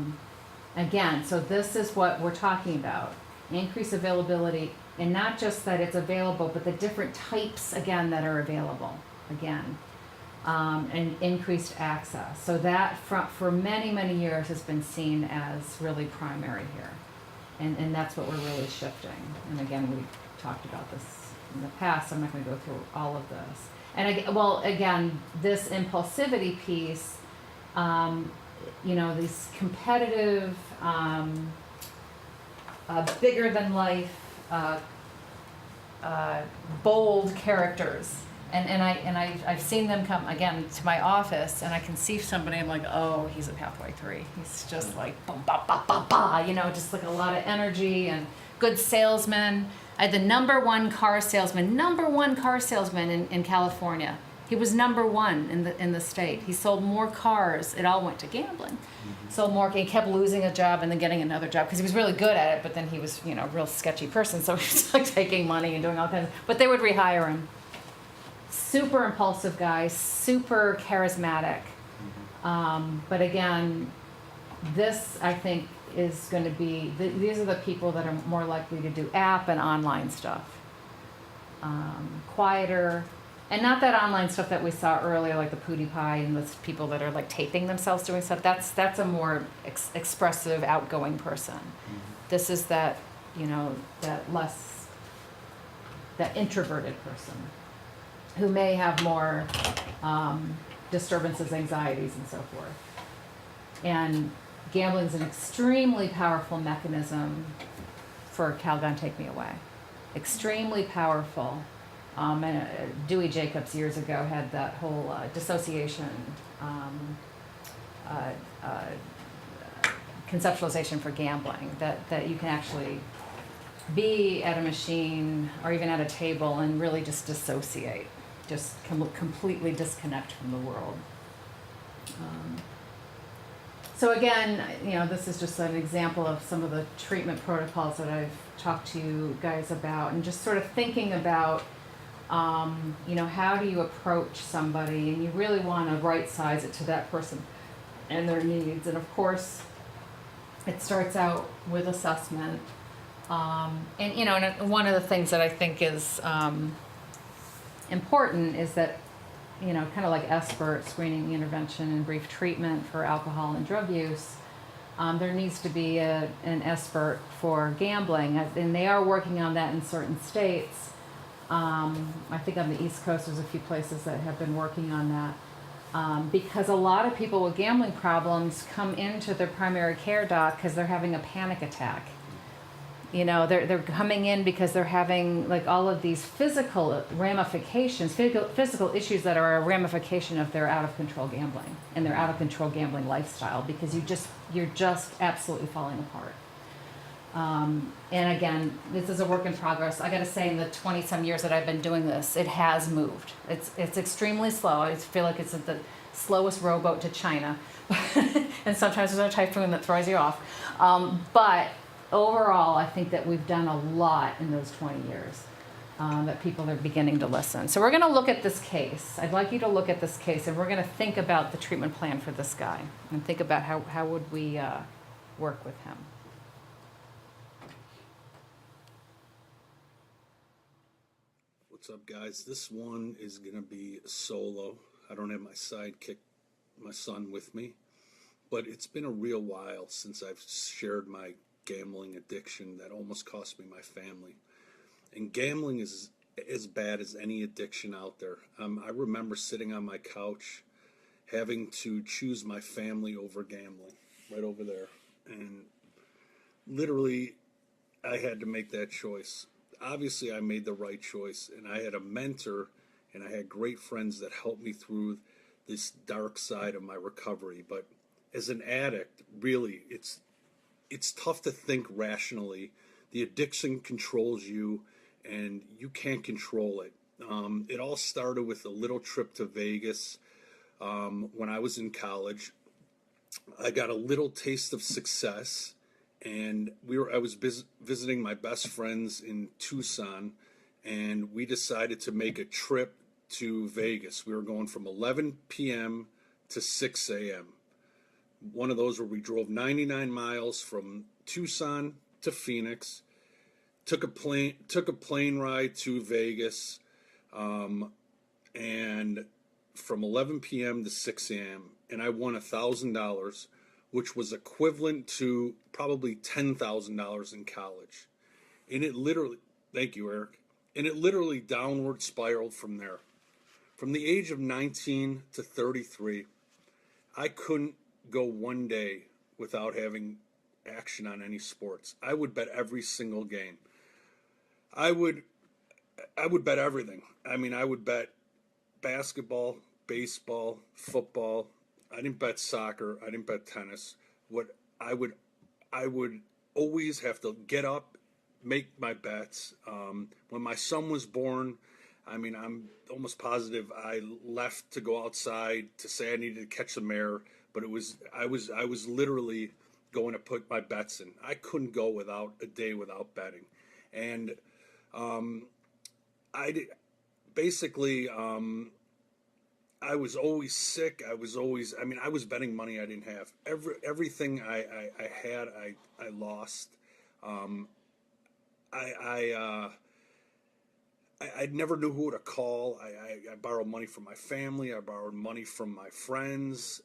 Again, so this is what we're talking about. Increased availability, and not just that it's available, but the different types, again, that are available, again. And increased access. So that for many, many years has been seen as really primary here. And that's what we're really shifting. And again, we talked about this in the past, so I'm not going to go through all of this. And again, this impulsivity piece, you know, these competitive, bigger than life, bold characters. And I've seen them come again to my office, and I can see somebody. I'm like, oh, he's a pathway 3. He's just like ba ba ba ba ba, you know, just like a lot of energy and good salesman. I had the number one car salesman in California. He was number 1 in the state. He sold more cars. It all went to gambling. Sold more. He kept losing a job and then getting another job because he was really good at it. But then he was, you know, a real sketchy person. So he was like taking money and doing all kinds. But they would rehire him. Super impulsive guy, super charismatic. But again, this I think is going to be, these are the people that are more likely to do app and online stuff. Quieter, and not that online stuff that we saw earlier, like the PewDiePie and the people that are like taping themselves doing stuff. That's a more expressive, outgoing person. This is that, you know, that introverted person, who may have more disturbances, anxieties, and so forth. And gambling is an extremely powerful mechanism for Calgon Take Me Away. Extremely powerful. And Dewey Jacobs years ago had that whole dissociation uh, uh, conceptualization for gambling, that you can actually be at a machine or even at a table and really just dissociate, just completely disconnect from the world. So again, this is just an example of some of the treatment protocols that I've talked to you guys about, and just sort of thinking about, how do you approach somebody, and you really want to right size it to that person and their needs. And of course, it starts out with assessment. And one of the things that I think is important is that, kind of like SBIRT, screening, intervention, and brief treatment for alcohol and drug use, there needs to be an SBIRT for gambling, and they are working on that in certain states. I think on the East Coast there's a few places that have been working on that, because a lot of people with gambling problems come into their primary care doc because they're having a panic attack. They're coming in because they're having like all of these physical ramifications, physical issues that are a ramification of their out of control gambling and their out of control gambling lifestyle, because you're just absolutely falling apart. And again, this is a work in progress. I got to say, in the 20-some years that I've been doing this, it has moved. It's extremely slow. I feel like it's the slowest rowboat to China, and sometimes there's a typhoon that throws you off. But overall, I think that we've done a lot in those 20 years, that people are beginning to listen. So we're going to look at this case. I'd like you to look at this case, and we're going to think about the treatment plan for this guy, and think about how would we work with him. What's up, guys? This one is going to be solo. I don't have my sidekick, my son, with me, but it's been a real while since I've shared my gambling addiction that almost cost me my family. And gambling is as bad as any addiction out there. I remember sitting on my couch having to choose my family over gambling, right over there. And literally, I had to make that choice. Obviously, I made the right choice, and I had a mentor, and I had great friends that helped me through this dark side of my recovery. But as an addict, really, it's tough to think rationally. The addiction controls you, and you can't control it. It all started with a little trip to Vegas when I was in college. I got a little taste of success, and I was visiting my best friends in Tucson, and we decided to make a trip to Vegas. We were going from 11 p.m. to 6 a.m. One of those where we drove 99 miles from Tucson to Phoenix, took a plane ride to Vegas, and from 11 p.m. to 6 a.m. And I won $1,000, which was equivalent to probably $10,000 in college. And it literally, thank you, Eric, and it literally downward spiraled from there. From the age of 19 to 33, I couldn't go one day without having action on any sports. I would bet every single game. I would bet everything. I mean, I would bet basketball, baseball, football. I didn't bet soccer. I didn't bet tennis. I would always have to get up, make my bets. When my son was born, I mean, I'm almost positive I left to go outside to say I needed to catch some air, but I was literally going to put my bets in. I couldn't go without a day without betting, and I was always sick. I was betting money I didn't have. Everything I had, I lost. I never knew who to call. I borrowed money from my family. I borrowed money from my friends.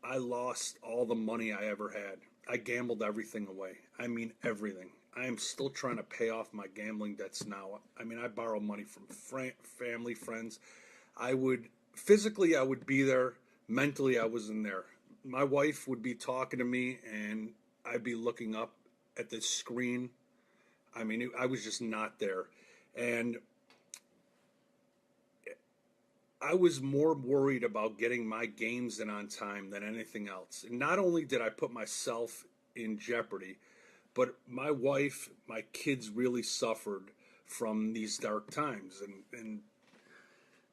I lost all the money I ever had. I gambled everything away. I mean, everything. I am still trying to pay off my gambling debts now. I mean, I borrow money from family, friends. Physically, I would be there. Mentally, I wasn't there. My wife would be talking to me, and I'd be looking up at the screen. I mean, I was just not there. And I was more worried about getting my games in on time than anything else. And not only did I put myself in jeopardy, but my wife, my kids really suffered from these dark times. And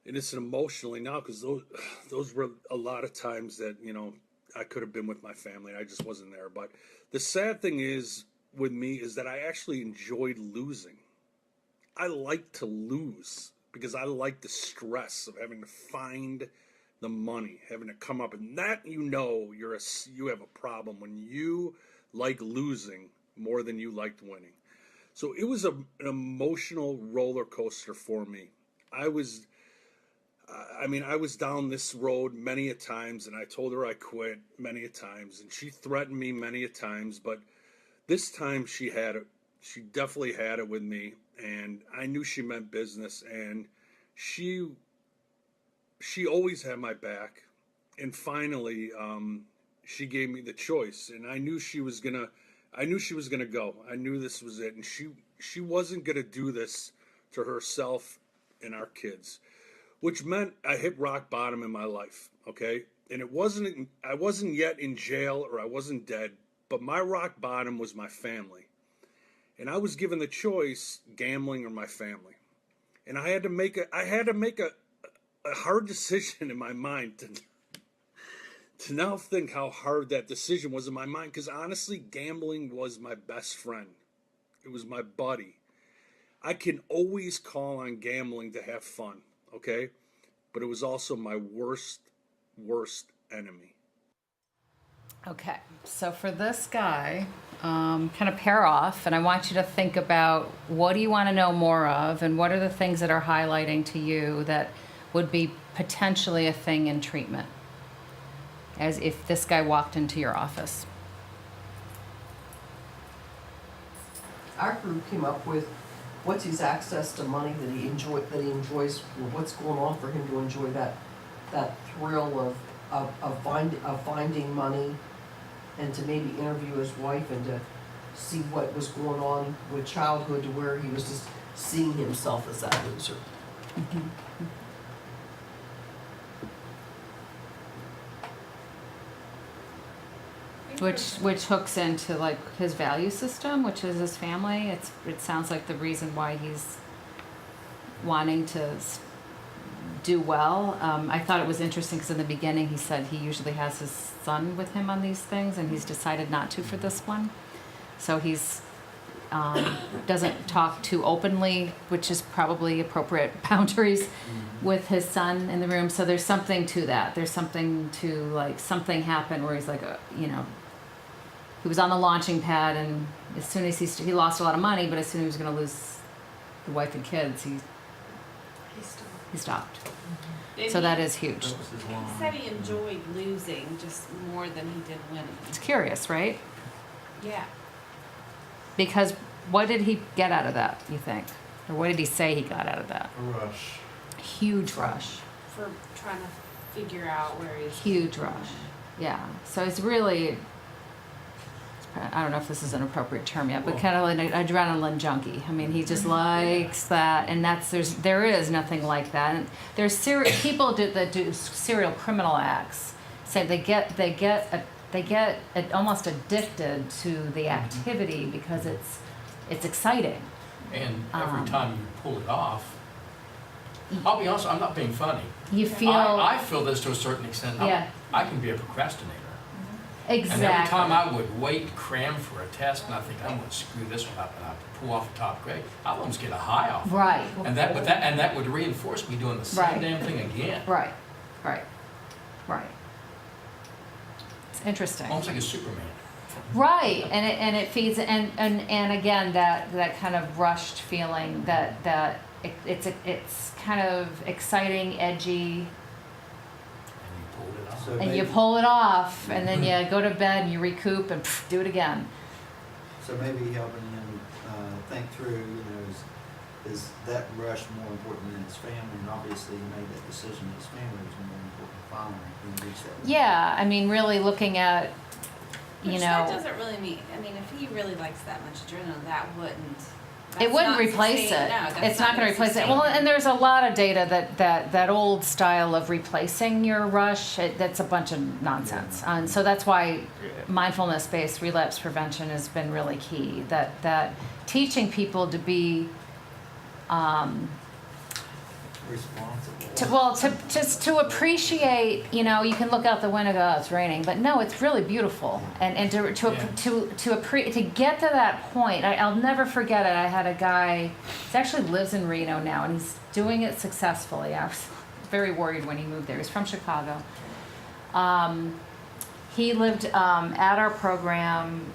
it's emotionally now, because those were a lot of times that, you know, I could have been with my family and I just wasn't there. But the sad thing is with me is that I actually enjoyed losing. I like to lose because I like the stress of having to find the money, having to come up, and that, you know, you have a problem when you like losing more than you liked winning. So it was an emotional roller coaster for me. I was down this road many a times, and I told her I quit many a times, and she threatened me many a times, but this time she had it. She definitely had it with me, and I knew she meant business, and she always had my back. And finally, she gave me the choice, and I knew she was gonna go. I knew this was it, and she wasn't gonna do this to herself and our kids, which meant I hit rock bottom in my life. Okay, and I wasn't yet in jail or I wasn't dead, but my rock bottom was my family, and I was given the choice: gambling or my family. And I had to make a hard decision in my mind to now think how hard that decision was in my mind, because honestly, gambling was my best friend. It was my buddy. I can always call on gambling to have fun, okay? But it was also my worst enemy. Okay, so for this guy, kind of pair off, and I want you to think about what do you want to know more of, and what are the things that are highlighting to you that would be potentially a thing in treatment, as if this guy walked into your office. Our group came up with what's his access to money that he enjoys, what's going on for him to enjoy that thrill of finding money, and to maybe interview his wife and to see what was going on with childhood, to where he was just seeing himself as that loser. Which hooks into like his value system, which is his family. It sounds like the reason why he's wanting to do well. I thought it was interesting because in the beginning he said he usually has his son with him on these things, and he's decided not to for this one. So he's doesn't talk too openly, which is probably appropriate boundaries with his son in the room. So there's something to that. There's something to, like, something happened where he's like, he was on the launching pad, and as soon as he lost a lot of money, but as soon as he was going to lose the wife and kids, he stopped. So that is huge. He said he enjoyed losing just more than he did winning. It's curious, right? Yeah. Because what did he get out of that, you think? Or what did he say he got out of that? A rush. Huge rush. For trying to figure out where he's... Huge rush. Yeah. So it's really, I don't know if this is an appropriate term yet, but kind of like an adrenaline junkie. I mean, he just likes that, and there is nothing like that. And there's people that do serial criminal acts say they get almost addicted to the activity because it's exciting. And every time you pull it off, I'll be honest, I'm not being funny. You feel... I feel this to a certain extent. Yeah. I can be a procrastinator. Exactly. And every time I would wait, cram for a test, and I think, I'm going to screw this one up, and I pull off a top grade, I almost get a high off. Right. And that would reinforce me doing the same damn thing again. Right. It's interesting. Almost like a Superman. Right, and it feeds and again that kind of rushed feeling that it's kind of exciting, edgy. And you pull it off, and then you go to bed and you recoup and do it again. So maybe helping him think through, is that rush more important than his family? And obviously he made that decision, his family was more important finally when he reached that. Yeah, I mean, really looking at, Which that doesn't really mean, if he really likes that much adrenaline, that wouldn't It wouldn't replace it. It's not going to replace it. Well, and there's a lot of data that old style of replacing your rush, that's a bunch of nonsense. And so that's why mindfulness-based relapse prevention has been really key. That teaching people to be responsible. to appreciate, you know, you can look out the window and go, oh, it's raining, but no, it's really beautiful. And to get to that point, I'll never forget it. I had a guy, he actually lives in Reno now, and he's doing it successfully. I was very worried when he moved there. He's from Chicago. He lived at our program,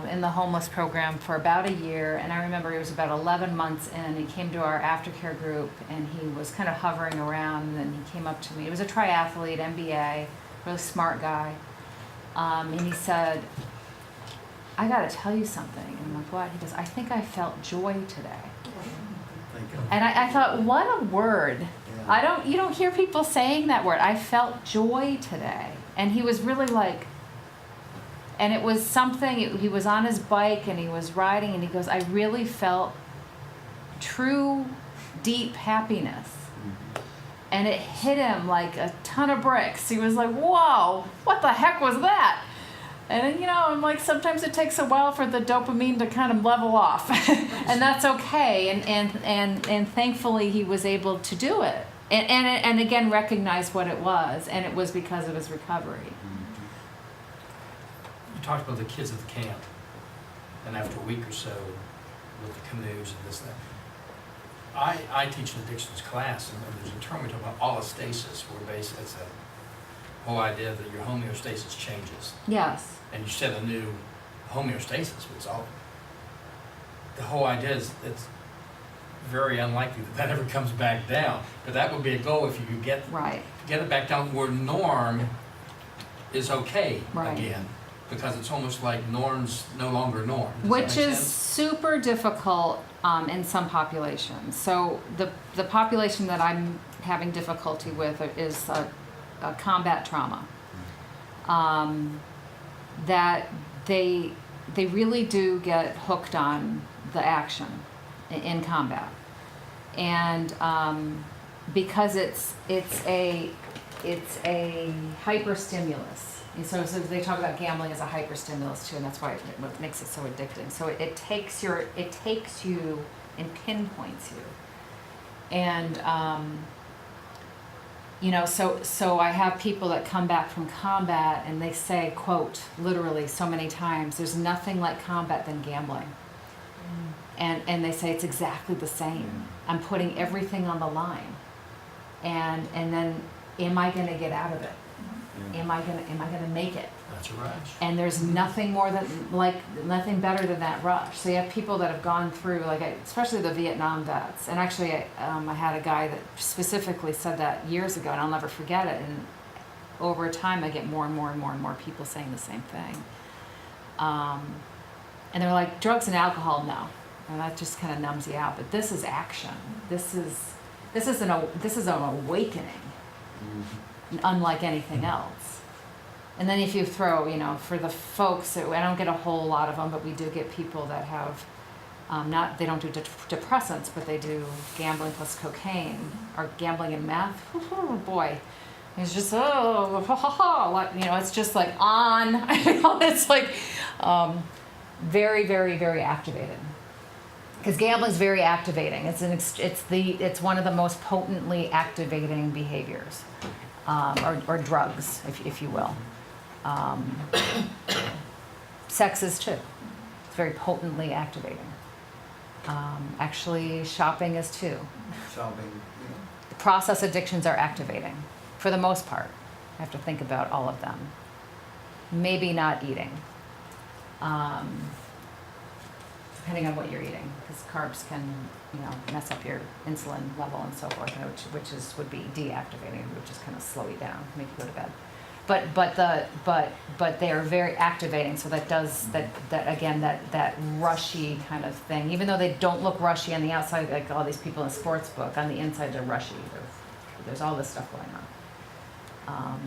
in the homeless program, for about a year, and I remember he was about 11 months in. He came to our aftercare group, and he was kind of hovering around, and then he came up to me. He was a triathlete, MBA, really smart guy, and he said, I gotta tell you something. And I'm like, what? He goes, I think I felt joy today. And I thought, what a word. Yeah. You don't hear people saying that word. I felt joy today. And he was really like, and it was something, he was on his bike and he was riding, and he goes, I really felt true, deep happiness. And it hit him like a ton of bricks. He was like, whoa, what the heck was that? And you know, I'm like, sometimes it takes a while for the dopamine to kind of level off. And that's okay. And thankfully he was able to do it. And again, recognize what it was. And it was because of his recovery. You talked about the kids at the camp, and after a week or so with the canoes and this and that. I teach an addictions class, and there's a term we talk about allostasis, where basically it's a whole idea that your homeostasis changes. Yes. And you set a new homeostasis, but it's all, the whole idea is it's very unlikely that ever comes back down. But that would be a goal if you could get it back down where norm is okay again. Because it's almost like norm's no longer norm. Which is super difficult in some populations. So the population that I'm having difficulty with is a combat trauma. That they really do get hooked on the action in combat, and because it's a hyper stimulus. And so they talk about gambling as a hyper stimulus too, and that's why what makes it so addicting. So it takes you and pinpoints you, and you know, so I have people that come back from combat and they say, quote, literally so many times, there's nothing like combat than gambling. And they say it's exactly the same. I'm putting everything on the line. And then am I gonna get out of it? Am I gonna make it? That's a rush. And there's nothing nothing better than that rush. So you have people that have gone through, especially the Vietnam vets. And actually, I had a guy that specifically said that years ago, and I'll never forget it. And over time, I get more and more and more and more people saying the same thing. And they're like, drugs and alcohol, no. And that just kind of numbs you out. But this is action. This is an awakening, unlike anything else. And then if you throw, you know, for the folks, I don't get a whole lot of them, but we do get people that have, they don't do depressants, but they do gambling plus cocaine, or gambling and meth. Oh boy, it's just, you know, it's just like on, it's like very, very, very activated. Because gambling is very activating. It's one of the most potently activating behaviors, or drugs, if you will. Sex is too. It's very potently activating. Actually, shopping is too. Shopping. The process addictions are activating, for the most part. I have to think about all of them. Maybe not eating. Depending on what you're eating, because carbs can, you know, mess up your insulin level and so forth, which would be deactivating, which is kind of slow you down, make you go to bed. But they are very activating, so that does that again, that rushy kind of thing. Even though they don't look rushy on the outside, like all these people in a sports book, on the inside they're rushy. There's all this stuff going on.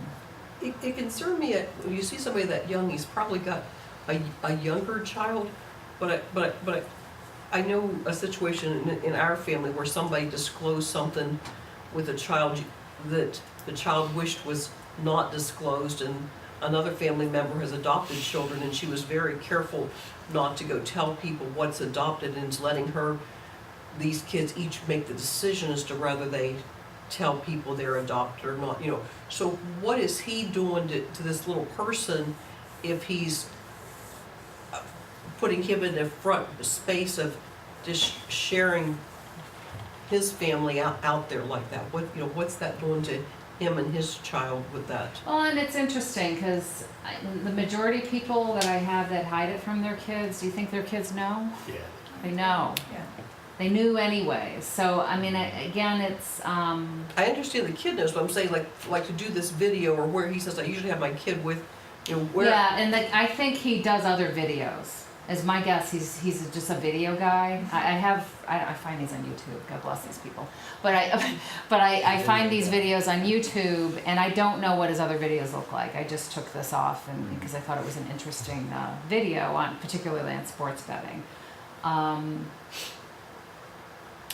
It concerned me when you see somebody that young, he's probably got a younger child, but I know a situation in our family where somebody disclosed something with a child that the child wished was not disclosed, and another family member has adopted children, and she was very careful not to go tell people what's adopted, and is letting these kids each make the decision as to whether they tell people they're adopted or not, you know. So what is he doing to this little person if he's putting him in the front space of just sharing his family out there like that? What's that doing to him and his child with that? Well, and it's interesting because the majority of people that I have that hide it from their kids, do you think their kids know? Yeah. They know. Yeah. They knew anyway. So, I mean, again, it's... I understand the kid knows, but I'm saying like to do this video, or where he says, I usually have my kid with, you know, where... Yeah, and I think he does other videos. As my guess, he's just a video guy. I find these on YouTube. God bless these people. But I find these videos on YouTube, and I don't know what his other videos look like. I just took this off because I thought it was an interesting video on, particularly on sports betting.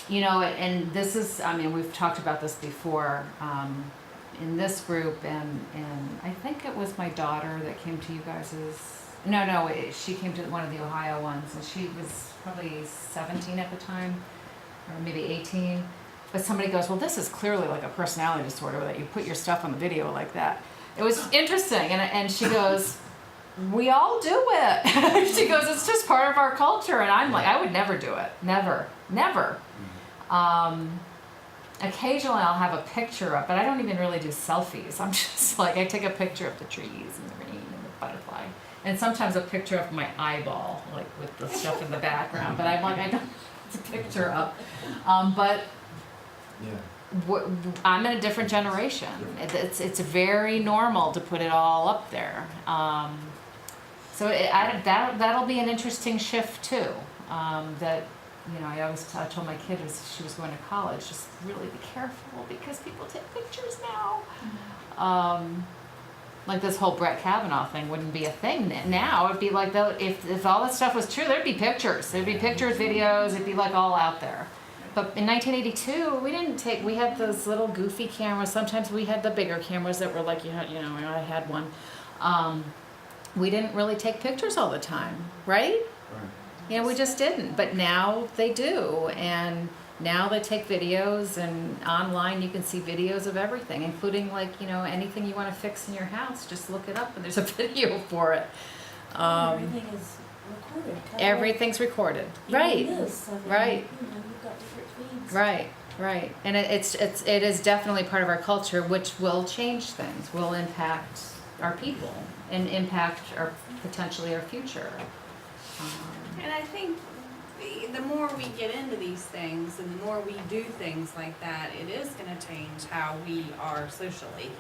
You know, and this is, I mean, we've talked about this before in this group, and I think it was my daughter that came to you guys's. No, she came to one of the Ohio ones, and she was probably 17 at the time, or maybe 18. But somebody goes, well, this is clearly like a personality disorder that you put your stuff on the video like that. It was interesting, and she goes, we all do it. She goes, it's just part of our culture, and I'm like, I would never do it, never. Occasionally I'll have a picture up, but I don't even really do selfies. I'm just like, I take a picture of the trees and the rain and the butterfly. And sometimes a picture of my eyeball, like with the stuff in the background. But I'm like, I don't put the picture up. But I'm in a different generation. It's very normal to put it all up there. So that'll be an interesting shift too. That, you know, I told my kid as she was going to college, just really be careful because people take pictures now. Like this whole Brett Kavanaugh thing wouldn't be a thing now. It'd be like, if all that stuff was true, there'd be pictures. There'd be pictures, videos, it'd be like all out there. But in 1982, we had those little goofy cameras. Sometimes we had the bigger cameras that were like, I had one. We didn't really take pictures all the time, right? You know, we just didn't. But now they do. And now they take videos, and online you can see videos of everything, including like, you know, anything you want to fix in your house. Just look it up and there's a video for it. Everything is recorded. Everything's recorded. Right. This, I mean, right. You know, you've got different feeds. Right. And it is definitely part of our culture, which will change things, will impact our people, and impact potentially our future. And I think the more we get into these things and the more we do things like that, it is going to change how we are socially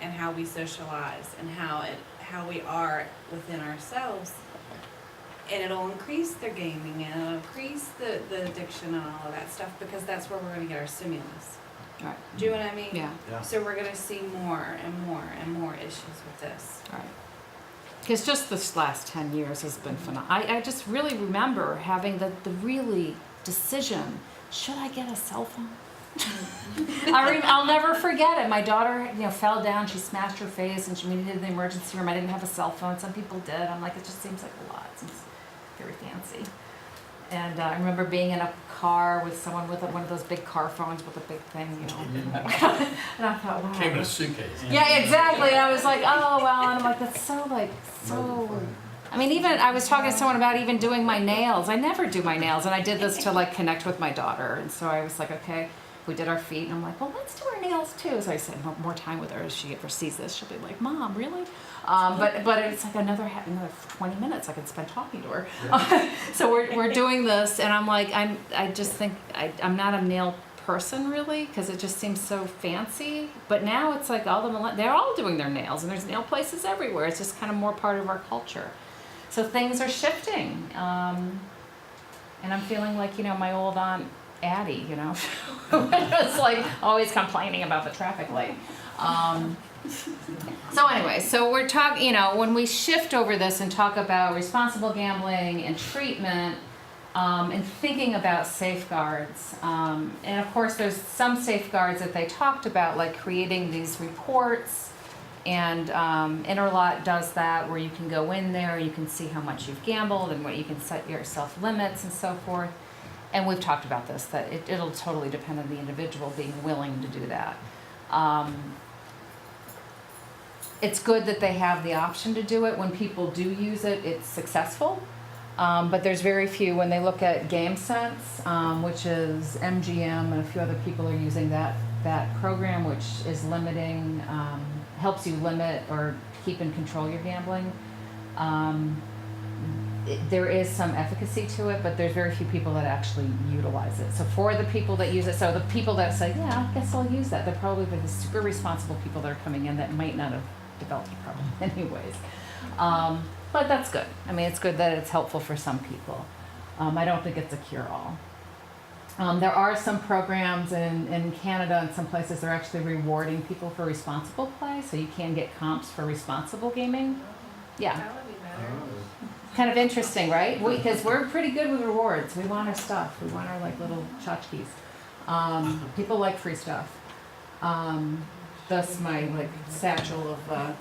and how we socialize and how we are within ourselves. And it'll increase their gaming, and it'll increase the addiction and all of that stuff, because that's where we're going to get our stimulus. Right. Do you know what I mean? Yeah. So we're going to see more and more and more issues with this. Right. Because just this last 10 years has been phenomenal. I just really remember having the really decision, should I get a cell phone? I'll never forget it. My daughter, fell down, she smashed her face, and she needed in the emergency room. I didn't have a cell phone. Some people did. I'm like, it just seems like a lot. It seems very fancy. And I remember being in a car with someone with one of those big car phones with a big thing, and I thought, wow. Came in a suitcase. Yeah, exactly. And I was like, oh, well, and I'm like, that's so. I mean, even I was talking to someone about even doing my nails. I never do my nails, and I did this to connect with my daughter. And so I was like, okay, we did our feet, and I'm like, well, let's do our nails too. So I said more time with her. As she ever sees this, she'll be like, Mom, really? But it's like another 20 minutes I can spend talking to her. Yeah. So we're doing this, and I'm like, I just think I'm not a nail person really, because it just seems so fancy. But now it's like they're all doing their nails, and there's nail places everywhere. It's just kind of more part of our culture. So things are shifting, and I'm feeling like my old aunt Addie, it's like always complaining about the traffic light. So anyway, so we're talking, when we shift over this and talk about responsible gambling and treatment, and thinking about safeguards. And of course, there's some safeguards that they talked about, like creating these reports. And Interlot does that, where you can go in there, you can see how much you've gambled and what you can set yourself limits and so forth. And we've talked about this, that it'll totally depend on the individual being willing to do that. It's good that they have the option to do it. When people do use it, it's successful. But there's very few. When they look at GameSense, which is MGM and a few other people are using that program, which is limiting, helps you limit or keep and control your gambling. There is some efficacy to it, but there's very few people that actually utilize it. So for the people that use it, so the people that say, yeah, I guess I'll use that, they're probably the super responsible people that are coming in that might not have developed a problem anyways. But that's good. I mean, it's good that it's helpful for some people. I don't think it's a cure-all. There are some programs in Canada and some places they're actually rewarding people for responsible play, so you can get comps for responsible gaming. Yeah. That would be better. Kind of interesting, right? Because we're pretty good with rewards. We want our stuff. We want our like little tchotchkes. People like free stuff. Thus my like satchel of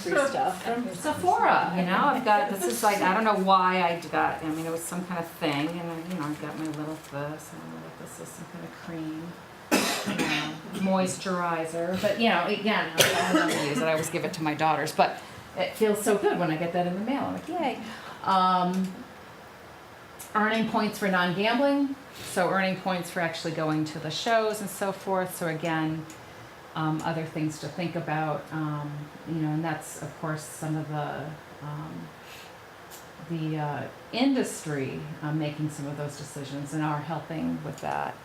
free stuff from Sephora. I've got this is like I don't know why I got. I mean, it was some kind of thing, and I've got my little this, and this is some kind of cream, moisturizer. But again, I don't use it. I always give it to my daughters, but it feels so good when I get that in the mail. I'm like, yay. Earning points for non-gambling, so earning points for actually going to the shows and so forth. So again. Other things to think about, and that's of course some of the industry making some of those decisions and are helping with that.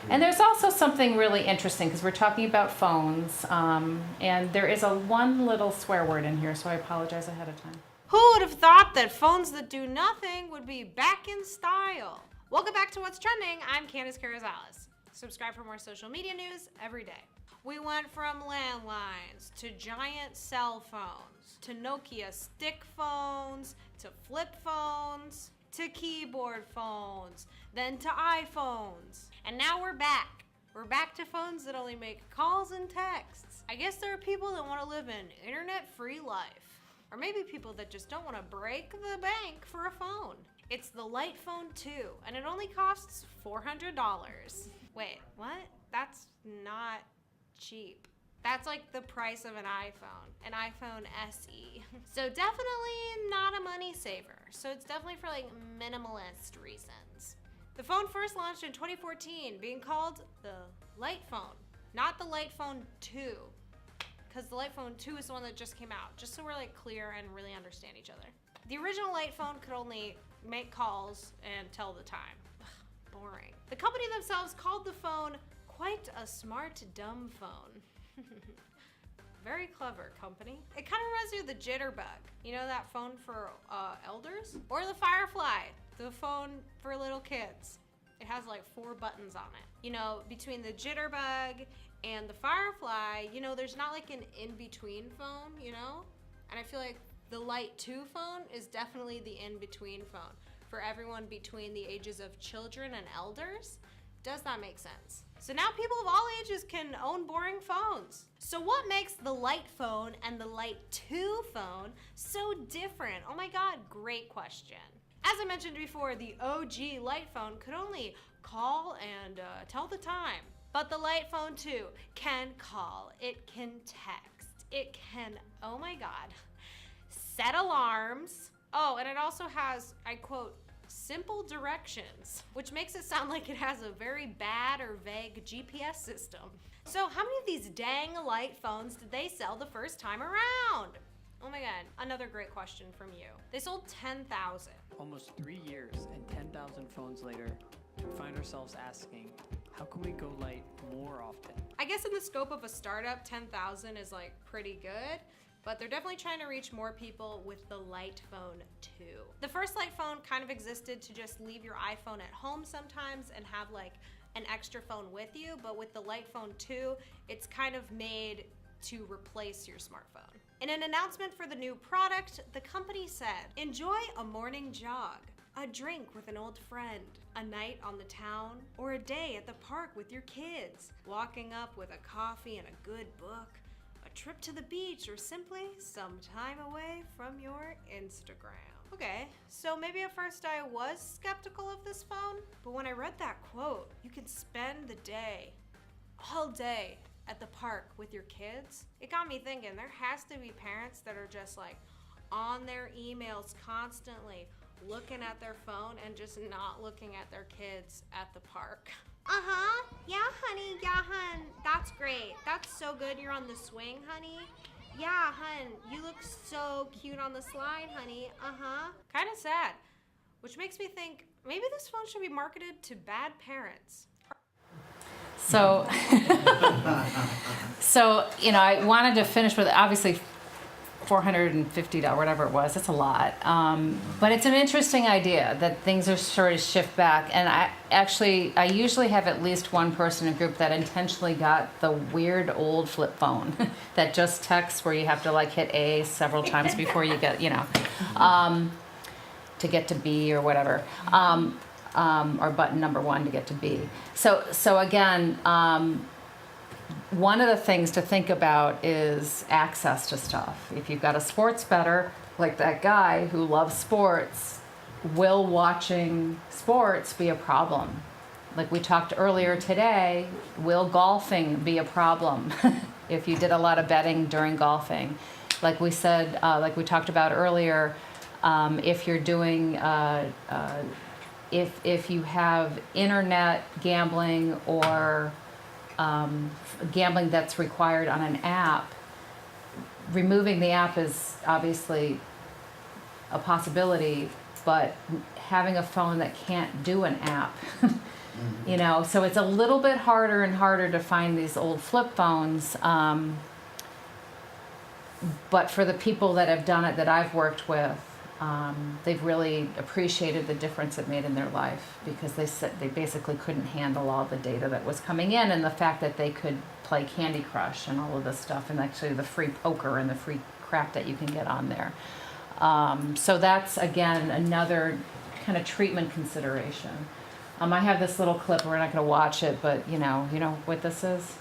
And there's also something really interesting because we're talking about phones, and there is one little swear word in here, so I apologize ahead of time. Who would have thought that phones that do nothing would be back in style? Welcome back to What's Trending. I'm Candace Carrizales. Subscribe for more social media news every day. We went from landlines to giant cell phones, to Nokia stick phones, to flip phones, to keyboard phones, then to iPhones. And now we're back. We're back to phones that only make calls and texts. I guess there are people that want to live an internet-free life. Or maybe people that just don't want to break the bank for a phone. It's the Light Phone 2, and it only costs $400. Wait, what? That's not cheap. That's like the price of an iPhone SE. So definitely not a money saver. So it's definitely for like minimalist reasons. The phone first launched in 2014, being called the Light Phone, not the Light Phone 2. Because the Light Phone 2 is the one that just came out, just so we're like clear and really understand each other. The original Light Phone could only make calls and tell the time. Ugh, boring. The company themselves called the phone quite a smart, dumb phone. Very clever company. It kind of reminds me of the Jitterbug. You know that phone for elders? Or the Firefly, the phone for little kids. It has like 4 buttons on it. Between the Jitterbug and the Firefly, there's not like an in-between phone, And I feel like the Light 2 phone is definitely the in-between phone for everyone between the ages of children and elders. Does that make sense? So now people of all ages can own boring phones. So what makes the Light phone and the Light 2 phone so different? Oh my God, great question. As I mentioned before, the OG Light phone could only call and tell the time. But the Light phone 2 can call, it can text, it can, oh my God, set alarms. Oh, and it also has, I quote, simple directions, which makes it sound like it has a very bad or vague GPS system. So how many of these dang Light phones did they sell the first time around? Oh my God, another great question from you. They sold 10,000. Almost 3 years and 10,000 phones later, we find ourselves asking, how can we go light more often? I guess in the scope of a startup, 10,000 is like pretty good, but they're definitely trying to reach more people with the Light Phone 2. The first Light phone kind of existed to just leave your iPhone at home sometimes and have like an extra phone with you, but with the Light Phone 2, it's kind of made to replace your smartphone. In an announcement for the new product, the company said, "Enjoy a morning jog. a drink with an old friend, a night on the town, or a day at the park with your kids, walking up with a coffee and a good book, a trip to the beach, or simply some time away from your Instagram. Okay, so maybe at first I was skeptical of this phone, but when I read that quote, you can spend the day, all day, at the park with your kids, it got me thinking there has to be parents that are just like on their emails constantly, looking at their phone and just not looking at their kids at the park. Uh-huh, yeah honey, yeah hun, that's great, that's so good you're on the swing, honey. Yeah, hun, you look so cute on the slide, honey. Uh-huh. Kind of sad, which makes me think maybe this phone should be marketed to bad parents. So, I wanted to finish with obviously $450, whatever it was. That's a lot. But it's an interesting idea that things are sort of shift back. And I usually have at least one person in a group that intentionally got the weird old flip phone that just texts where you have to like hit A several times before you get, to get to B or whatever. Or button number 1 to get to B. So again, one of the things to think about is access to stuff. If you've got a sports bettor, like that guy who loves sports, will watching sports be a problem? Like we talked earlier today, will golfing be a problem if you did a lot of betting during golfing? Like we said, like we talked about earlier, if you're doing if you have internet gambling or gambling that's required on an app, removing the app is obviously a possibility, but having a phone that can't do an app, so it's a little bit harder and harder to find these old flip phones. But for the people that have done it that I've worked with, they've really appreciated the difference it made in their life, because they said they basically couldn't handle all the data that was coming in, and the fact that they could play Candy Crush and all of this stuff, and actually the free poker and the free crap that you can get on there. So that's, again, another kind of treatment consideration. I have this little clip, we're not going to watch it, but you know what this is?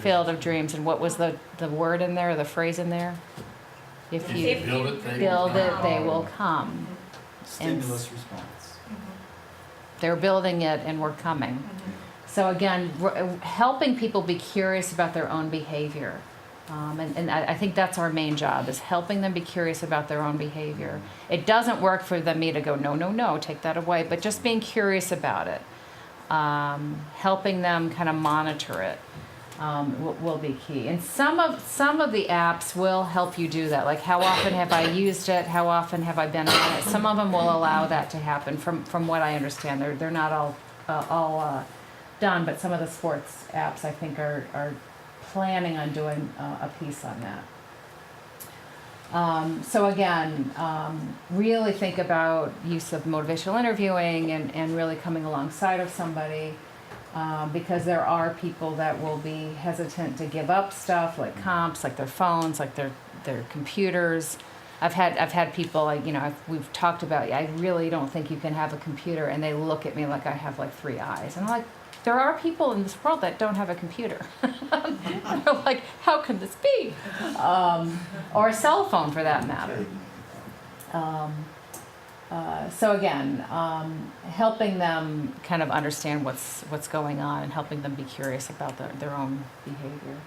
Field of Dreams. And what was the word in there, the phrase in there? If you build it, they will come. Stimulus response. They're building it and we're coming. So again, helping people be curious about their own behavior. And I think that's our main job, is helping them be curious about their own behavior. It doesn't work for me to go, no, take that away, but just being curious about it. Helping them kind of monitor it. Will be key. And some of the apps will help you do that. Like, how often have I used it? How often have I been on it? Some of them will allow that to happen. From what I understand, they're not all done, but some of the sports apps I think are planning on doing a piece on that. So again, really think about use of motivational interviewing and really coming alongside of somebody. Because there are people that will be hesitant to give up stuff like comps, like their phones, like their computers. I've had people we've talked about, I really don't think you can have a computer, and they look at me like I have like 3 eyes, and I'm like, there are people in this world that don't have a computer. They're like, how can this be? Or a cell phone for that matter. So again, helping them kind of understand what's going on and helping them be curious about their own behavior.